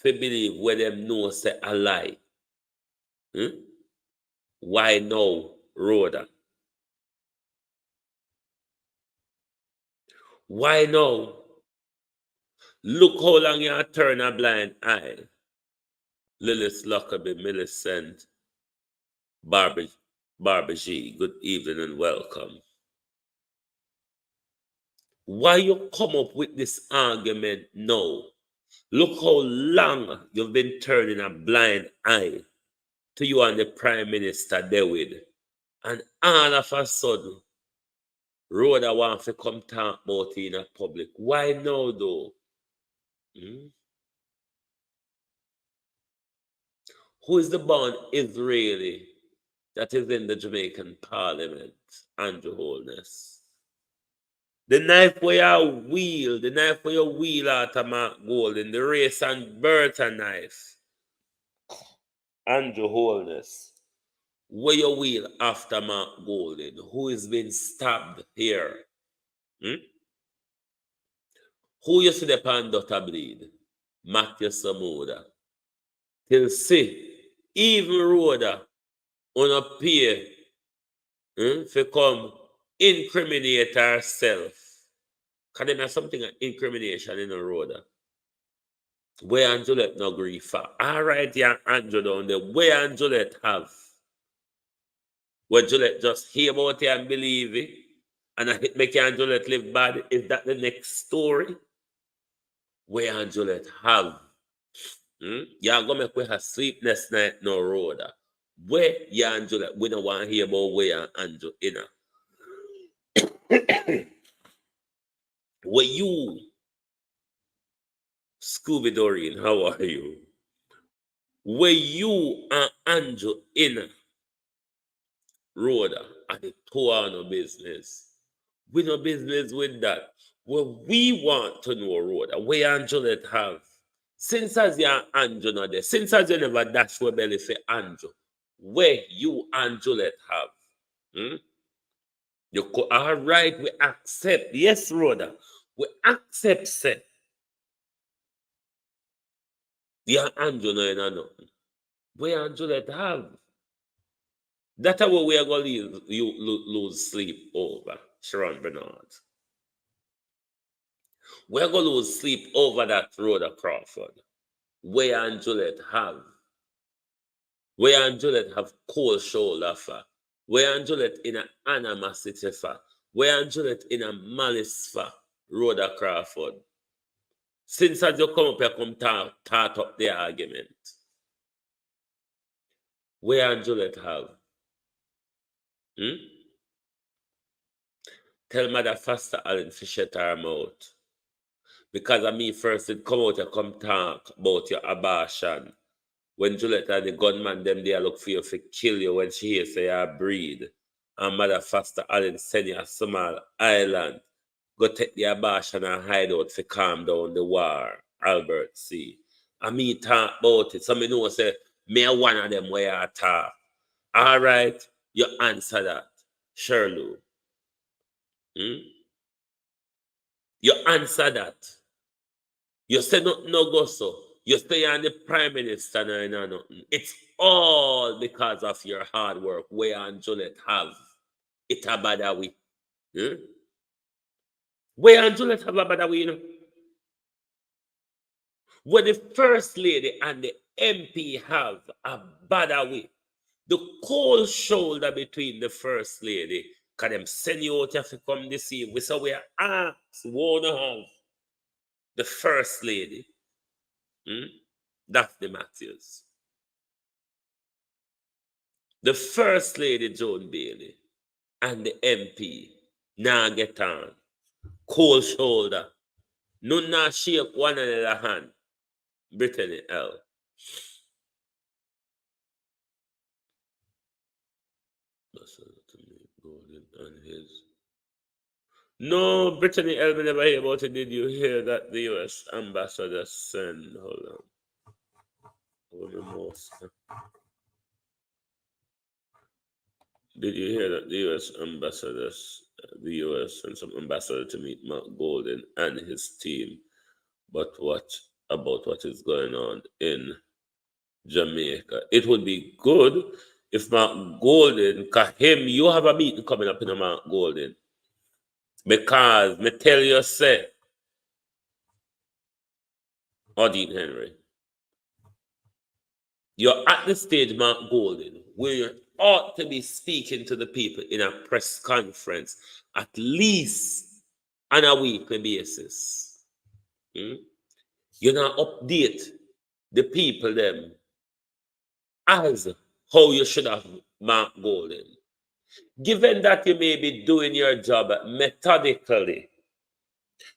C: to believe when them know say a lie, why no, Rhoda? Why no? Look how long you turn a blind eye. Lilith Lockerbie, Millicent, Barbie G, good evening and welcome. Why you come up with this argument now? Look how long you've been turning a blind eye to you and the Prime Minister David. And all of a sudden, Rhoda wants to come talk about it in a public. Why now though? Who is the born Israeli that is in the Jamaican Parliament? Andrew Holness. The knife where you wheel, the knife where you wheel out of Mark Golden, the Race and Bertha knife. Andrew Holness. Where you wheel after Mark Golden, who is being stabbed here? Who you see the pan daughter bleed? Matthew Samoda. Till see, even Rhoda on a peer to come incriminate herself. Because there is something of incrimination in a Rhoda. Where Angelette no grief for. All right, yeah, Andrew down there. Where Angelette have? Where Angelette just hear about it and believe it, and it make Angelette live bad. Is that the next story? Where Angelette have? Y'all gonna make we have sleepless night no Rhoda. Where ya Angelette? We don't want to hear about where Andrew inner. Where you, Scooby Doreen, how are you? Where you and Andrew inner Rhoda and the two are no business. We no business with that. What we want to know, Rhoda, where Angelette have. Since as you Andrew not there, since as you never dash your belly for Andrew, where you Angelette have. You all right, we accept. Yes, Rhoda, we accept, say. Yeah, Andrew no in nothing. Where Angelette have. That's how we are going to lose sleep over, Sharon Bernard. We're going to lose sleep over that Rhoda Crawford. Where Angelette have. Where Angelette have cold shoulder for. Where Angelette in an animosity for. Where Angelette in a malice for. Rhoda Crawford. Since as you come up here, come start up the argument. Where Angelette have. Tell Mother Faster Allen to shut her mouth. Because of me first it come out and come talk about your abortion. When Juliet and the gunman them there look for you to kill you when she hears say you breed. and Mother Foster Allen send you a small island. Go take the abortion and hide out to calm down the war, Albert C. And me talk about it. So me know say, me a one of them where I talk. All right, you answer that. Shirley. You answer that. You say no go so. You stay on the Prime Minister no nothing. It's all because of your hard work. Where and Juliet have it a bad way. Where and Juliet have a bad way, you know. Where the First Lady and the MP have a bad way. The cold shoulder between the First Lady, can them send you out to come this year. We saw we ask, wanna have the First Lady. That's the Matthews. The First Lady, Joan Bailey, and the MP, now get on. Cold shoulder. No, now shake one another hand. Brittany L. No, Brittany L. We never hear about it. Did you hear that the U.S. ambassador sent? Hold on. Did you hear that the U.S. ambassadors, the U.S. sent some ambassador to meet Mark Golden and his team? But what about what is going on in Jamaica? It would be good if Mark Golden, because you have a meeting coming up in Mark Golden. Because me tell you, say, Dean Henry, you're at the stage, Mark Golden, where you ought to be speaking to the people in a press conference at least on a weekly basis. You now update the people them as how you should have Mark Golden. Given that you may be doing your job methodically,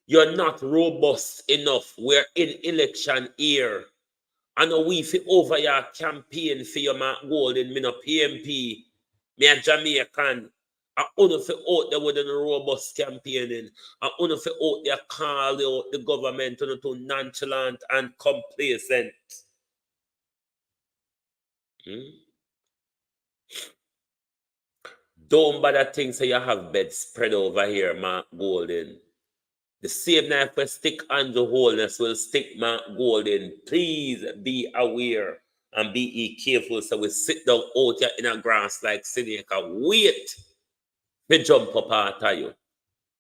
C: you're not robust enough. We're in election year. And we fi over your campaign for your Mark Golden, me no PMP, me a Jamaican. I only fi out there with a robust campaigning. I only fi out there call out the government to nonchalant and complacent. Don't bother think say you have bed spread over here, Mark Golden. The same knife will stick Andrew Holness will stick Mark Golden. Please be aware and be careful. So we sit down out here in a grass like Seneca. Wait to jump up after you.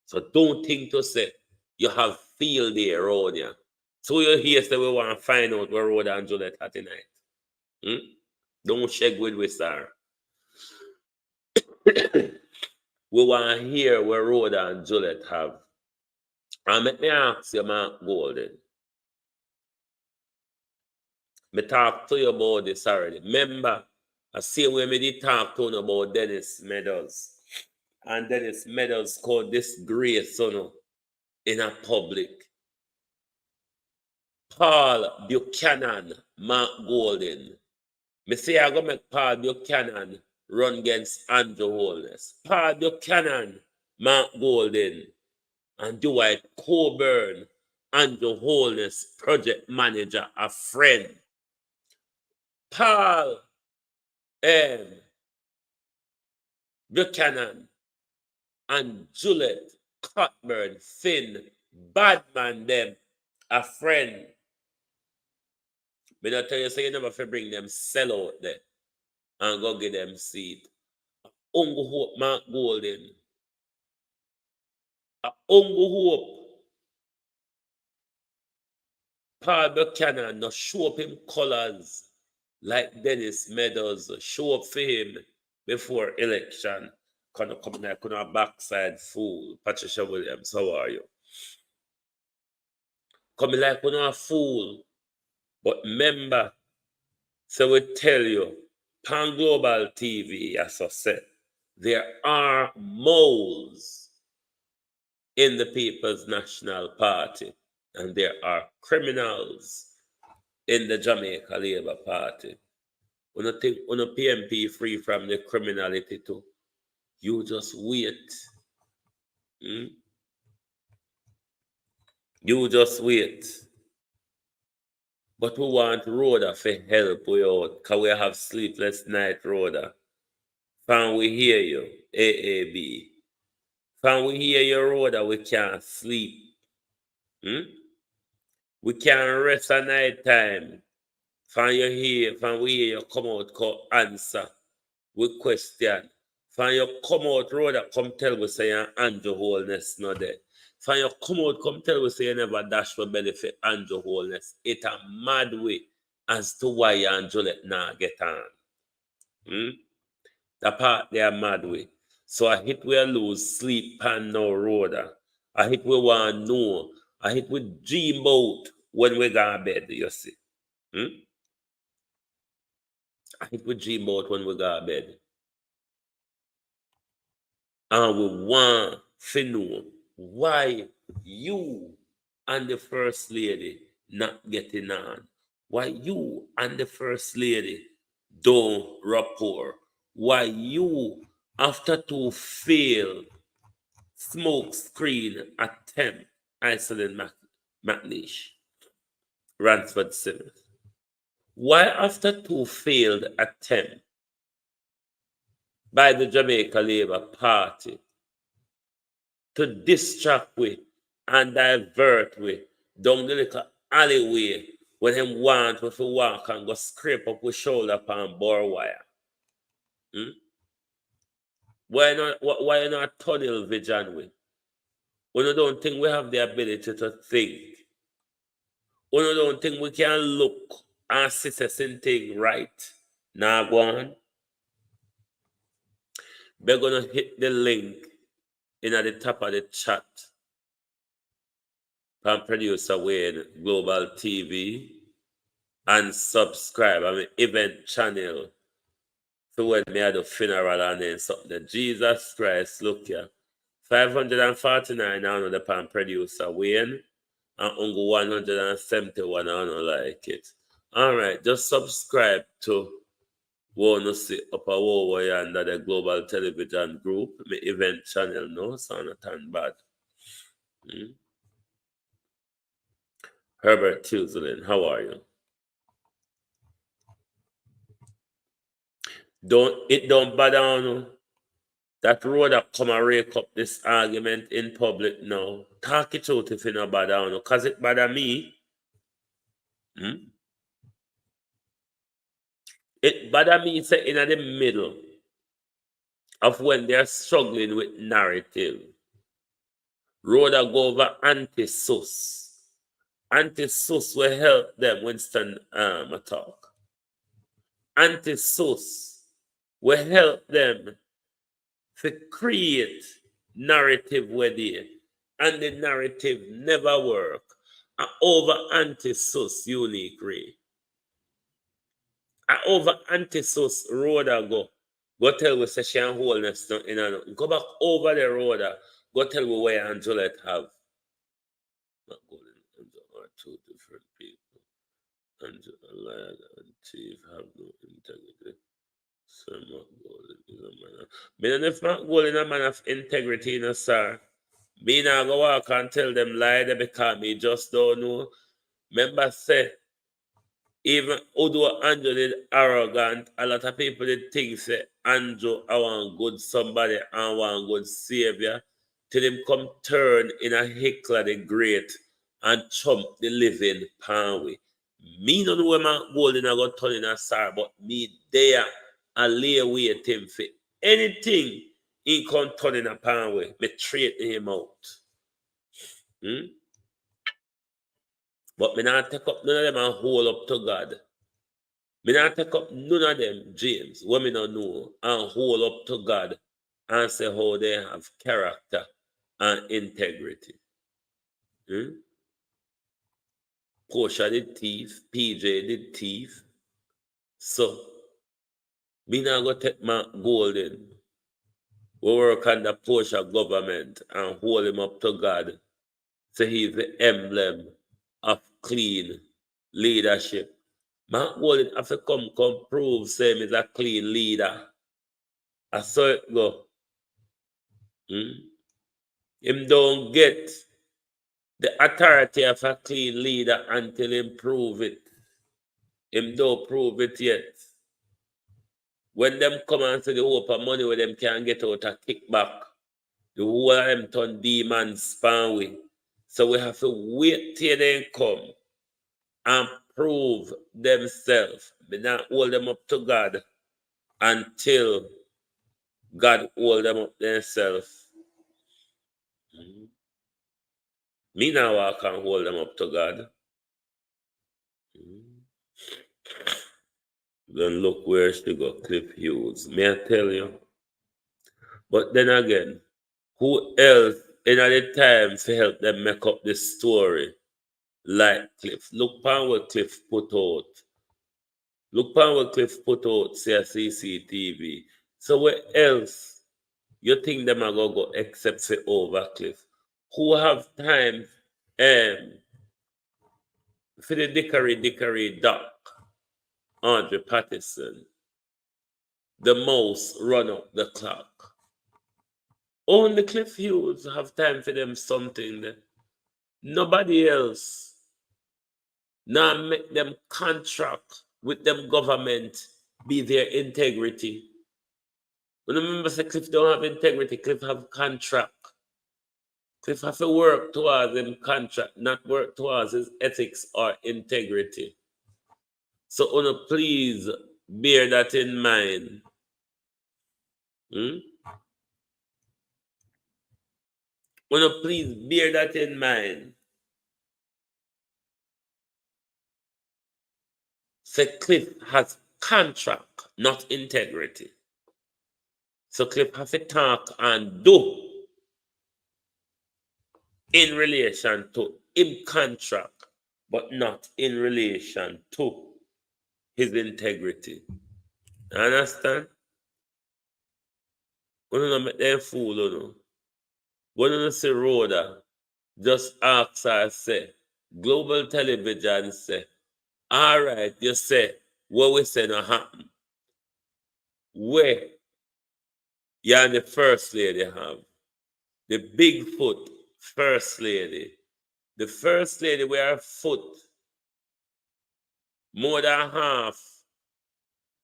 C: So don't think to say you have field there around here. So you hear say we want to find out where Rhoda and Juliet are tonight. Don't shake with sir. We want to hear where Rhoda and Juliet have. And let me ask you, Mark Golden. Me talk to you about this already. Remember, I see when me did talk to you about Dennis Meadows. And Dennis Meadows called this great son in a public. Paul Buchanan, Mark Golden. Me say I go make Paul Buchanan run against Andrew Holness. Paul Buchanan, Mark Golden. And Dwight Coburn, Andrew Holness, project manager, a friend. Paul Buchanan and Juliet Coburn, Finn, Badman, them, a friend. But I tell you, so you never have to bring them sell out there and go get them seat. Ungo Hope, Mark Golden. Ungo Hope. Paul Buchanan no show up him colors like Dennis Meadows. Show up for him before election. Come like a backside fool. Patricia Williams, how are you? Come like a fool. But remember, so we tell you, Pan Global TV, as I said, there are moles in the People's National Party, and there are criminals in the Jamaica Labour Party. We don't think PMP free from the criminality too. You just wait. You just wait. But we want Rhoda for help we out, because we have sleepless night, Rhoda. Fan we hear you, AAB. Fan we hear you, Rhoda, we can't sleep. We can't rest at night time. Fan we hear you come out, come answer with question. Fan you come out, Rhoda, come tell we say your Andrew wholeness not there. Fan you come out, come tell we say you never dash for belly for Andrew wholeness. It's a mad way as to why you and Juliet now get on. The part they are mad way. So I hit we lose sleep pan no Rhoda. I hit we want know. I hit we dream out when we go to bed, you see. I hit we dream out when we go to bed. And we want to know why you and the First Lady not getting on. Why you and the First Lady don't rapport. Why you, after to fail smoke screen attempt, Iceland McNeish, Ransford Simmons. Why after two failed attempts by the Jamaica Labour Party to distract with and divert with down the little alleyway when him want to walk and go scrape up with shoulder upon bar wire? Why not tunnel vision with? When you don't think we have the ability to think. When you don't think we can look and see something right. Now go on. We're gonna hit the link in at the top of the chat. From producer Wayne Global TV and subscribe. I'm an event channel for when me had a funeral and then something. Jesus Christ, look here. 549 on the pan producer Wayne and only 171 I don't like it. Alright, just subscribe to wanna see upper over under the Global Television Group, my event channel no, so not tan bad. Herbert Tilslin, how are you? Don't bother on that Rhoda come and rake up this argument in public now. Talk it out if you not bother on because it bother me. It bother me say in the middle of when they're struggling with narrative. Rhoda go over anti-sus. Anti-sus will help them Winston talk. Anti-sus will help them to create narrative where they and the narrative never work. And over anti-sus unique ray. And over anti-sus Rhoda go tell we say she and wholeness in a go back over the Rhoda. Go tell me where Angelette have. Not going are two different people. Angela and Chief have no integrity. So Mark Golden is a man of... Me and if Mark Golden a man of integrity, no sir. Me now go walk and tell them lie there because me just don't know. Remember say, even although Andrew did arrogant, a lot of people did think say Andrew I want good somebody and want good savior. Till him come turn in a Hitler the Great and chump the living panway. Me don't know where my golden I got turn in a star, but me there and lay wait him for anything he can turn in a panway. Me treat him out. But me not take up none of them and hold up to God. Me not take up none of them, James, what me don't know, and hold up to God and say how they have character and integrity. Portia did thief, PJ did thief. So, me not go take my golden. We work under Portia government and hold him up to God. So he's the emblem of clean leadership. My golden have to come prove say he's a clean leader. I saw it go. Him don't get the authority of a clean leader until him prove it. Him don't prove it yet. When them come and say the hope of money where them can get out a kickback, the whole of them turn demons span way. So we have to wait till they come and prove themselves. We not hold them up to God until God hold them up themselves. Me now I can hold them up to God. Then look where she got Cliffe Hughes. May I tell you? But then again, who else in the time to help them make up the story like Cliffe? Look upon what Cliffe put out. Look upon what Cliffe put out, say a CCTV. So where else you think them are going to go except for over Cliffe? Who have time for the dickery duck, Andre Patterson, the mouse run up the clock? Only Cliffe Hughes have time for them something there. Nobody else. Now make them contract with them government be their integrity. When I remember say Cliffe don't have integrity, Cliffe have contract. Cliffe have to work towards him contract, not work towards his ethics or integrity. So please bear that in mind. Please bear that in mind. Say Cliffe has contract, not integrity. So Cliffe have to talk and do in relation to him contract, but not in relation to his integrity. Understand? We don't make them fool, you know. We don't see Rhoda just ask her, say, global television say, all right, you say, what we say not happen. Where you and the first lady have the Bigfoot first lady. The first lady wear a foot more than half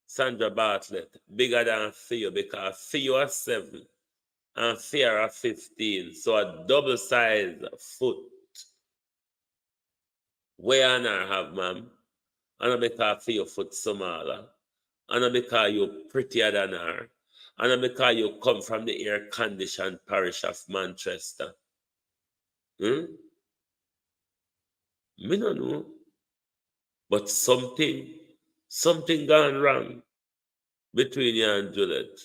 C: Sandra Bartlett, bigger than Theo, because Theo are 7 and Theo are 15. So a double size foot. Where on her have, ma'am? And I because Theo foot smaller. And I because you prettier than her. And I because you come from the air-conditioned parish of Manchester. Me no know. But something gone wrong between you and Juliet.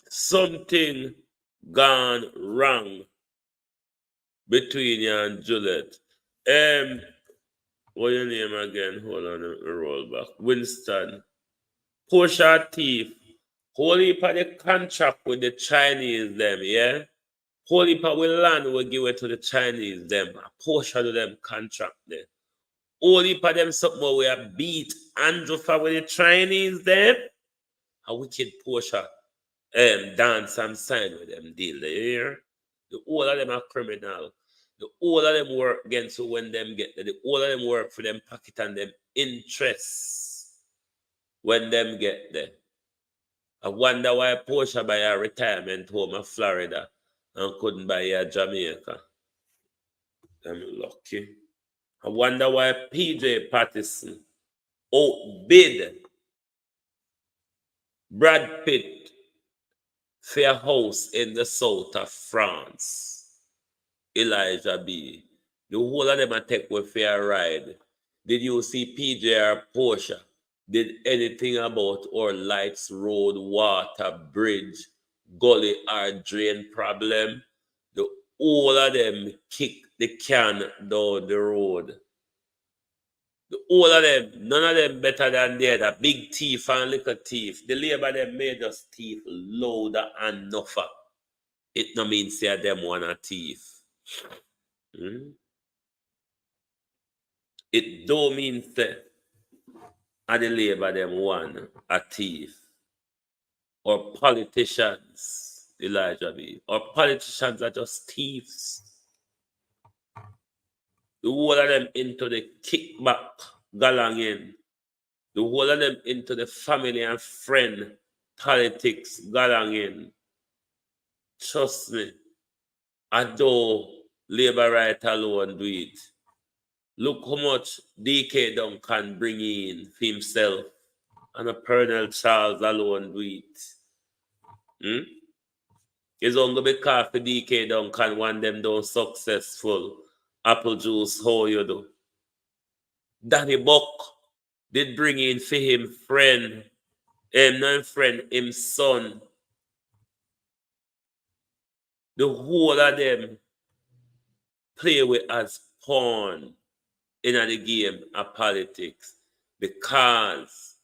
C: Something gone wrong between you and Juliet. What your name again? Hold on, roll back. Winston. Portia thief. Whole heap of the contract with the Chinese them, yeah? Whole heap of land will give it to the Chinese them. A portion of them contract there. Whole heap of them something we have beat Andrew for with the Chinese them. A wicked Portia dance and sign with them deal there. The whole of them are criminal. The whole of them work against you when them get there. The whole of them work for them pocket and them interests when them get there. I wonder why Portia buy a retirement home in Florida and couldn't buy a Jamaica. I'm lucky. I wonder why PJ Patterson outbid Brad Pitt for a house in the south of France. Elijah B. The whole of them are take with for a ride. Did you see PJ or Portia did anything about our lights, road, water, bridge, gully, or drain problem? The whole of them kick the can down the road. The whole of them, none of them better than the other. Big thief and little thief. The labor them made us thief louder and nuffer. It no means say them one a thief. it don't mean that and the labor them one a thief or politicians, Elijah B. Or politicians are just thieves. The whole of them into the kickback galanging. The whole of them into the family and friend politics galanging. Trust me. Although labor right alone do it. Look how much DK Duncan bring in for himself. And a Colonel Charles alone do it. It's only because the DK Duncan want them done successful. Apple juice, how you do? Danny Buck did bring in for him friend, not friend, him son. The whole of them play with as pawn in the game of politics because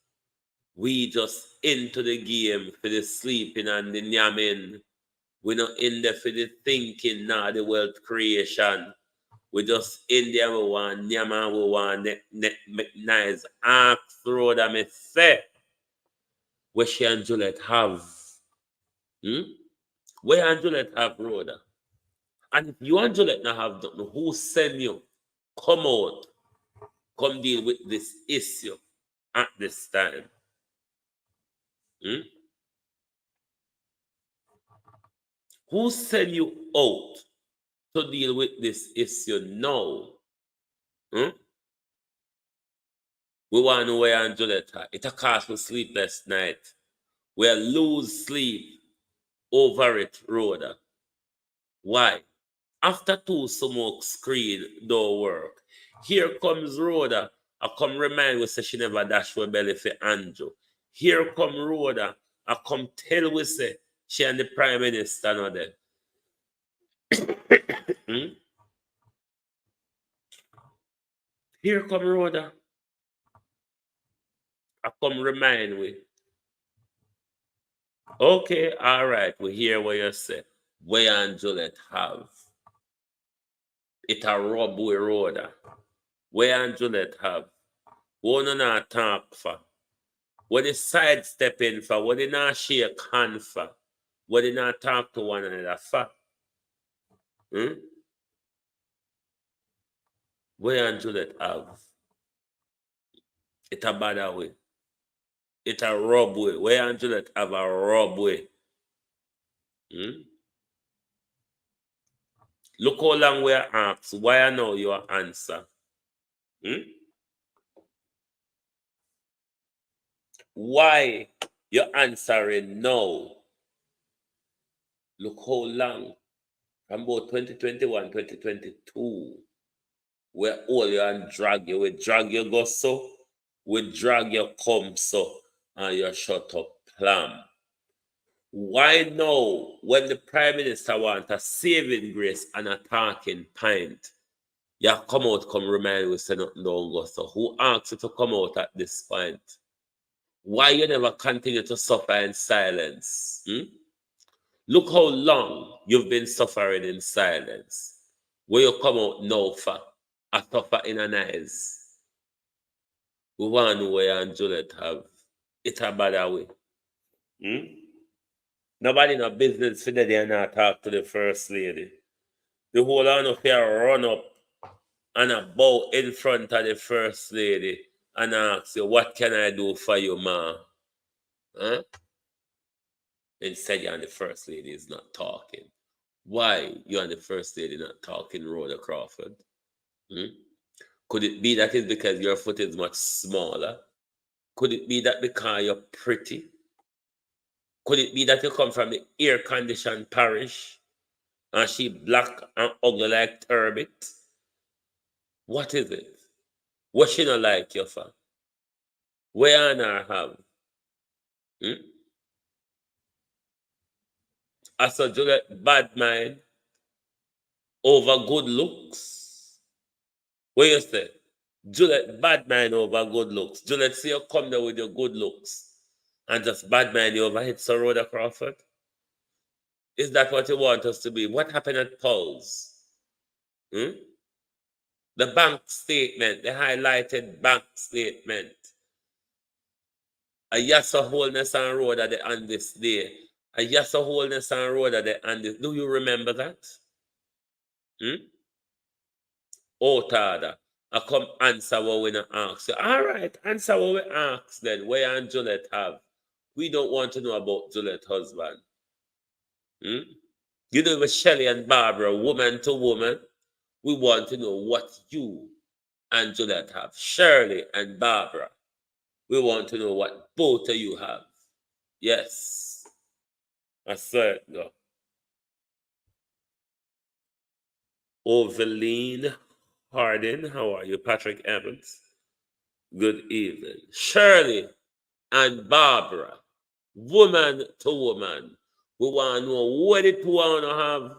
C: we just into the game for the sleeping and the yamming. We're not in there for the thinking, nor the wealth creation. We just in there, we want Nyama, we want nice. Ask Rhoda, me say, where she and Juliet have? Where and Juliet have, Rhoda? And if you and Juliet not have nothing, who send you? Come out. Come deal with this issue at this time. Who send you out to deal with this issue now? We want to know where and Juliet are. It a cause for sleepless night. We lose sleep over it, Rhoda. Why? After 2 smoke screen don't work. Here comes Rhoda. I come remind we say she never dash her belly for Andrew. Here come Rhoda. I come tell we say she and the Prime Minister not there. Here come Rhoda. I come remind we. Okay, all right, we hear what you say. Where and Juliet have. It a rub with Rhoda. Where and Juliet have. What do not talk for? What they sidestep in for? What they not shake hand for? What they not talk to one another for? Where and Juliet have. It a bad way. It a rub way. Where and Juliet have a rub way. Look how long we are asked. Why I know your answer? Why you're answering no? Look how long. From about 2021, 2022. We all you and drag you. We drag you go so. We drag you come so. And you shut up plum. Why now, when the Prime Minister wants a saving grace and a talking pint, you come out, come remind we say nothing don't go so? Who asked you to come out at this point? Why you never continue to suffer in silence? Look how long you've been suffering in silence. Where you come out now for a suffer in an eyes. We want to know where and Juliet have. It's a bad way. Nobody in a business for they not talk to the First Lady. The whole of here run up and a bow in front of the First Lady and ask you, what can I do for you, ma? Instead, you and the First Lady is not talking. Why you and the First Lady not talking, Rhoda Crawford? Could it be that it's because your foot is much smaller? Could it be that because you're pretty? Could it be that you come from the air-conditioned parish and she black and ugly like turbot? What is it? What she not like you for? Where on her have? I saw Juliet bad mind over good looks. What you say? Juliet bad mind over good looks. Juliet see you come there with your good looks and just bad mind you over it, so Rhoda Crawford? Is that what you want us to be? What happened at Paul's? The bank statement, the highlighted bank statement. A yasa wholeness and road at the on this day. A yasa wholeness and road at the on this. Do you remember that? Oh, Tada. I come answer what we not ask. So, all right, answer what we ask then. Where and Juliet have? We don't want to know about Juliet's husband. You know, with Shelley and Barbara, woman to woman, we want to know what you and Juliet have. Shirley and Barbara, we want to know what both of you have. Yes. I saw it, no. Ovaline Hardin, how are you? Patrick Evans, good evening. Shirley and Barbara, woman to woman, we want to know what it want to have.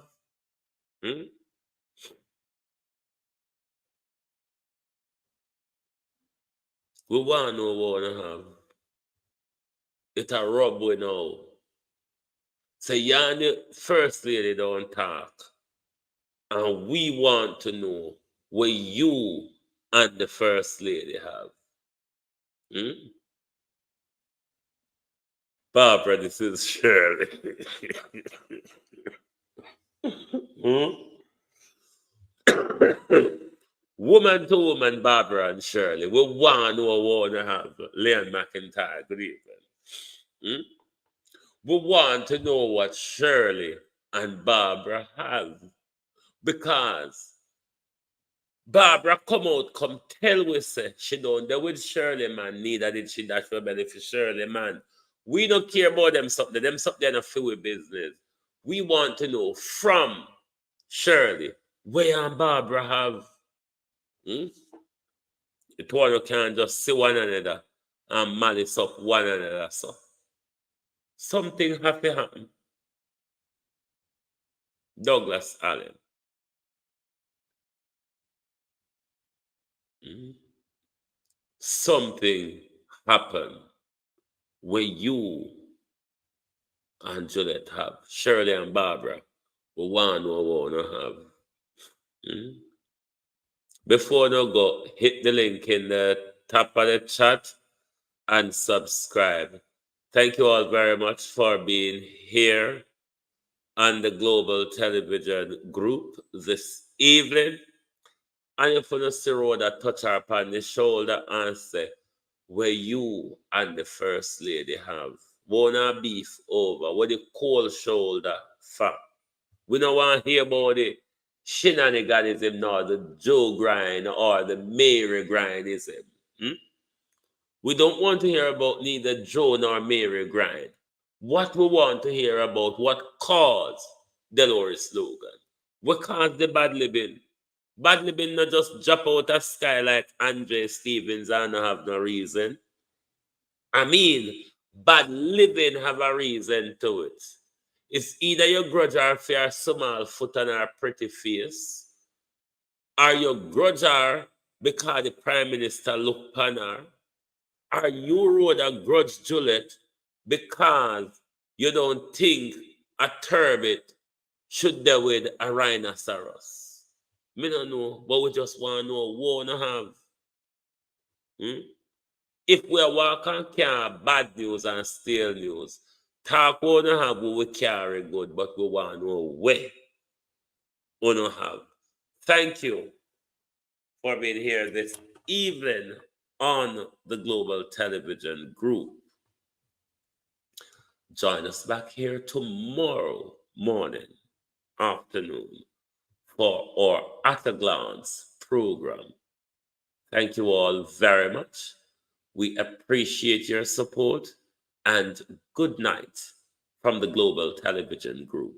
C: We want to know what we want to have. It's a rub we know. So you and the first lady don't talk. And we want to know what you and the first lady have. Barbara, this is Shirley. Woman to woman, Barbara and Shirley. We want to know what we want to have. Leon McIntyre, good evening. We want to know what Shirley and Barbara have. Because Barbara come out, come tell we say she don't there with Shirley, man. Neither did she dash for benefit Shirley, man. We don't care about them something. Them something not feel with business. We want to know from Shirley where and Barbara have. It one you can't just see one another and malice up one another. So something have to happen. Douglas Allen. Something happened where you and Juliet have. Shirley and Barbara. We want to have. Before you go, hit the link in the top of the chat and subscribe. Thank you all very much for being here on the Global Television Group this evening. And if you see Rhoda touch her upon the shoulder and say, where you and the first lady have wanna beef over, what the cold shoulder for. We don't want to hear about the shenaniganism nor the Joe grind or the Mary grindism. We don't want to hear about neither Joe nor Mary grind. What we want to hear about, what caused Dolores Logan. What caused the bad living? Bad living not just drop out of sky like Andre Stevens and not have no reason. I mean, bad living have a reason to it. It's either you grudge her for her small foot and her pretty face, or you grudge her because the Prime Minister looked upon her, or you Rhoda grudge Juliet because you don't think a turbot should deal with a rhinoceros. Me don't know, but we just want to know what we have. If we walk and carry bad news and stale news, talk we don't have what we carry good, but we want to know where we don't have. Thank you for being here this evening on the Global Television Group. Join us back here tomorrow morning, afternoon, for our At a Glance program. Thank you all very much. We appreciate your support, and good night from the Global Television Group.